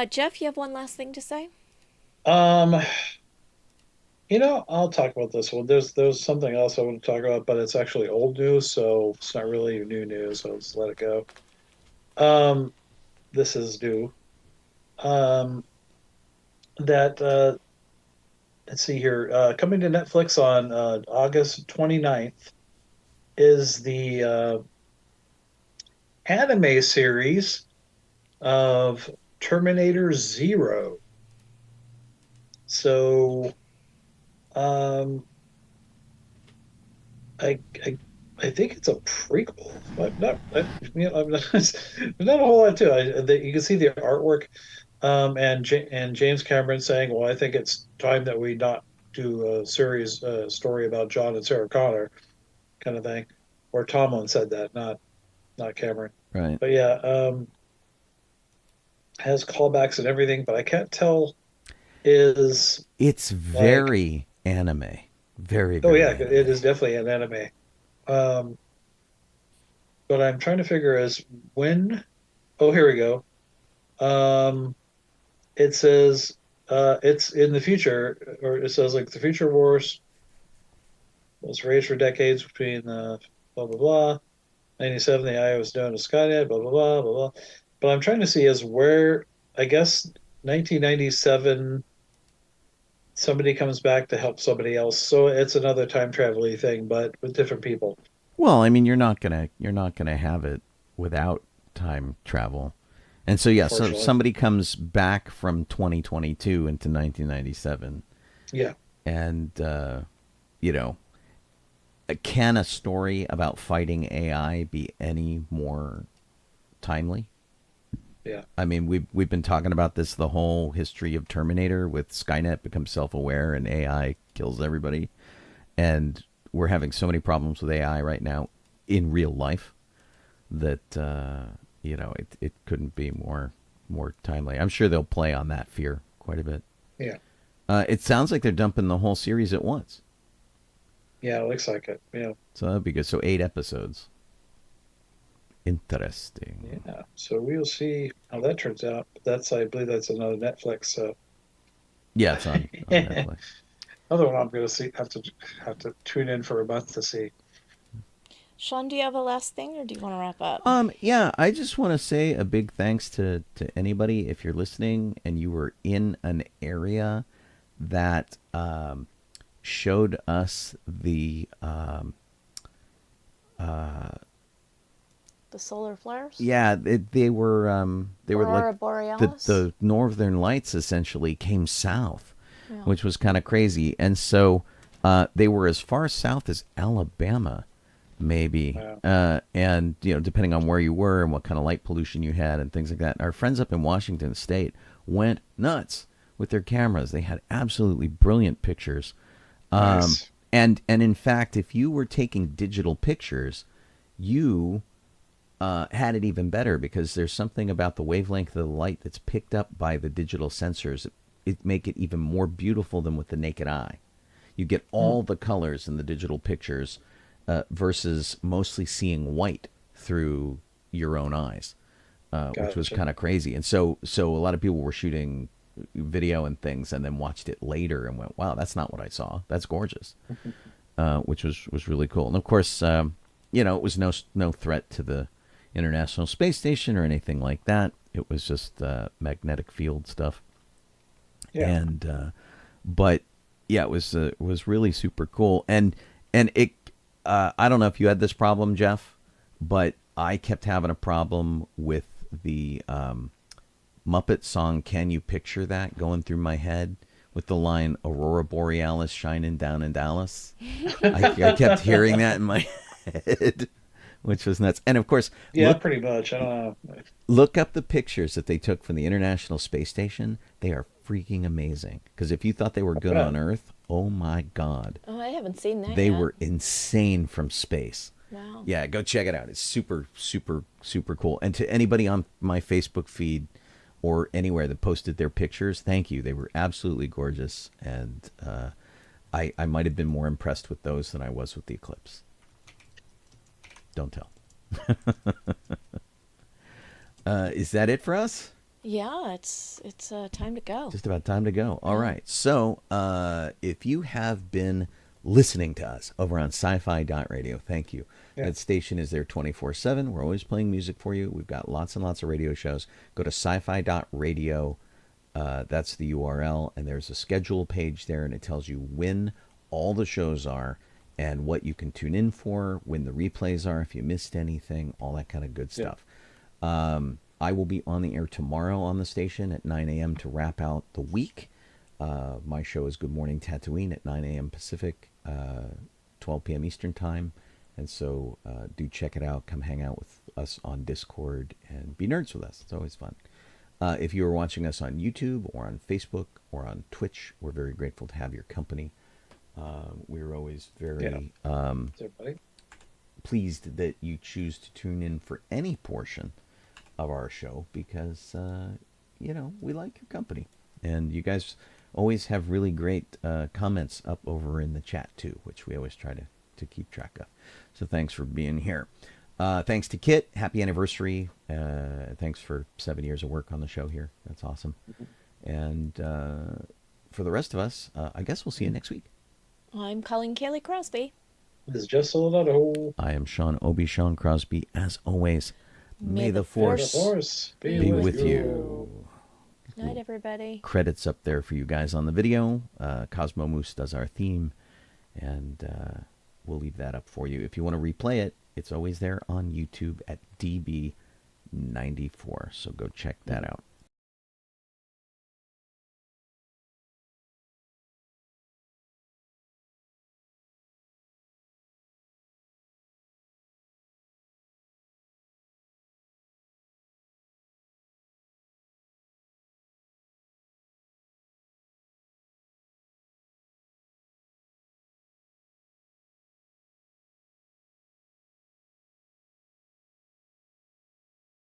S6: Jeff, you have one last thing to say?
S5: I'll talk about this one. There's something else I want to talk about, but it's actually old news, so it's not really new news, so I'll just let it go. This is new. Let's see here. Coming to Netflix on August 29th is the anime series of Terminator Zero. So, I think it's a prequel. I'm not a whole lot to it. You can see the artwork, and James Cameron saying, "Well, I think it's time that we not do a series story about John and Sarah Connor, kind of thing." Or Tomlin said that, not Cameron.
S3: Right.
S5: But yeah, has callbacks and everything, but I can't tell.
S3: It's very anime. Very, very
S5: oh yeah,
S3: anime.
S5: it is definitely an anime. what I'm trying to figure is when. Oh, here we go. It says it's in the future, or it says like the future wars was raged for decades between blah blah blah. 97, the AI was known as Skynet, blah blah blah blah blah. But I'm trying to see is where I guess 1997 somebody comes back to help somebody else. So it's another time travel-y thing, but with different people.
S3: Well, I mean, you're not gonna have it without time travel. And so, yeah, so somebody comes back from 2022 into 1997.
S5: Yeah.
S3: And, you know, can a story about fighting AI be any more timely?
S5: Yeah.
S3: I mean, we've been talking about this the whole history of Terminator, with Skynet becomes self-aware and AI kills everybody. And we're having so many problems with AI right now in real life that... you know, it couldn't be more timely. I'm sure they'll play on that fear quite a bit.
S5: Yeah.
S3: It sounds like they're dumping the whole series at once.
S5: Yeah, it looks like it. Yeah.
S3: So that'd be good. So 8 episodes. Interesting.
S5: Yeah. So we'll see how that turns out. I believe that's another Netflix. So.
S3: Yeah, it's on Netflix.
S5: Another one I'm going to have to tune in for a month to see.
S6: Sean, do you have a last thing, or do you want to wrap up?
S3: Yeah, I just want to say a big thanks to anybody, if you're listening and you were in an area that showed us the
S6: solar flares.
S3: Yeah, they were
S6: Aurora
S3: like
S6: Borealis?
S3: the northern lights essentially came south, which was kind of crazy, and so they were as far south as Alabama. Maybe.
S5: Wow.
S3: And, you know, depending on where you were and what kind of light pollution you had and things like that. Our friends up in Washington State went nuts with their cameras. They had absolutely brilliant pictures.
S5: Nice.
S3: And in fact, if you were taking digital pictures, you had it even better, because there's something about the wavelength of the light that's picked up by the digital sensors. It make it even more beautiful than with the naked eye. You get all the colors in the digital pictures, versus mostly seeing white through your own eyes, which was kind of crazy. And so a lot of people were shooting video and things and then watched it later and went, wow, that's not what I saw. That's gorgeous, which was really cool. And of course, you know, it was no threat to the International Space Station or anything like that. It was just magnetic field stuff. Yeah. And but yeah, it was really super cool. And it. I don't know if you had this problem, Jeff, but I kept having a problem with the Muppet song, Can You Picture That, going through my head with the line, Aurora Borealis shining down in Dallas. I kept hearing that in my head, which was nuts. And of course...
S5: Yeah, pretty much. I don't know.
S3: Look up the pictures that they took from the International Space Station. They are freaking amazing. Because if you thought they were good on Earth... Oh my God.
S6: Oh, I haven't seen that
S3: They
S6: yet.
S3: were insane from space.
S6: Wow.
S3: Yeah, go check it out. It's super, super, super cool. And to anybody on my Facebook feed or anywhere that posted their pictures, thank you. They were absolutely gorgeous. And I might have been more impressed with those than I was with the eclipse. Don't tell. Is that it for us?
S6: Yeah, it's time to go.
S3: Just about time to go. All right. So if you have been listening to us over on sci-fi.radio, thank you. Yeah. That station is there 24/7. We're always playing music for you. We've got lots and lots of radio shows. Go to sci-fi.radio. That's the URL. And there's a schedule page there, and it tells you when all the shows are and what you can tune in for, when the replays are, if you missed anything, all that kind of good stuff. I will be on the air tomorrow on the station at 9 a.m. to wrap out the week. My show is Good Morning Tatooine at 9 a.m. Pacific, 12 p.m. Eastern Time. And so do check it out. Come hang out with us on Discord and be nerds with us. It's always fun. If you are watching us on YouTube or on Facebook or on Twitch, we're very grateful to have your company. We're always very pleased that you choose to tune in for any portion of our show, because you know, we like your company, and you guys always have really great comments up over in the chat too, which we always try to keep track of. So thanks for being here. Thanks to Kit. Happy anniversary. Thanks for 7 years of work on the show here. That's awesome. And for the rest of us, I guess we'll see you next week.
S6: I'm Colleen Kaylee Crosby.
S5: This is just a little.
S3: I am Sean Obi-Shawn Crosby. As always, may the force
S5: be
S3: with you.
S6: Night, everybody.
S3: Credits up there for you guys on the video. Cosmo Moose does our theme, and we'll leave that up for you. If you want to replay it, it's always there on YouTube at DB94. So go check that out.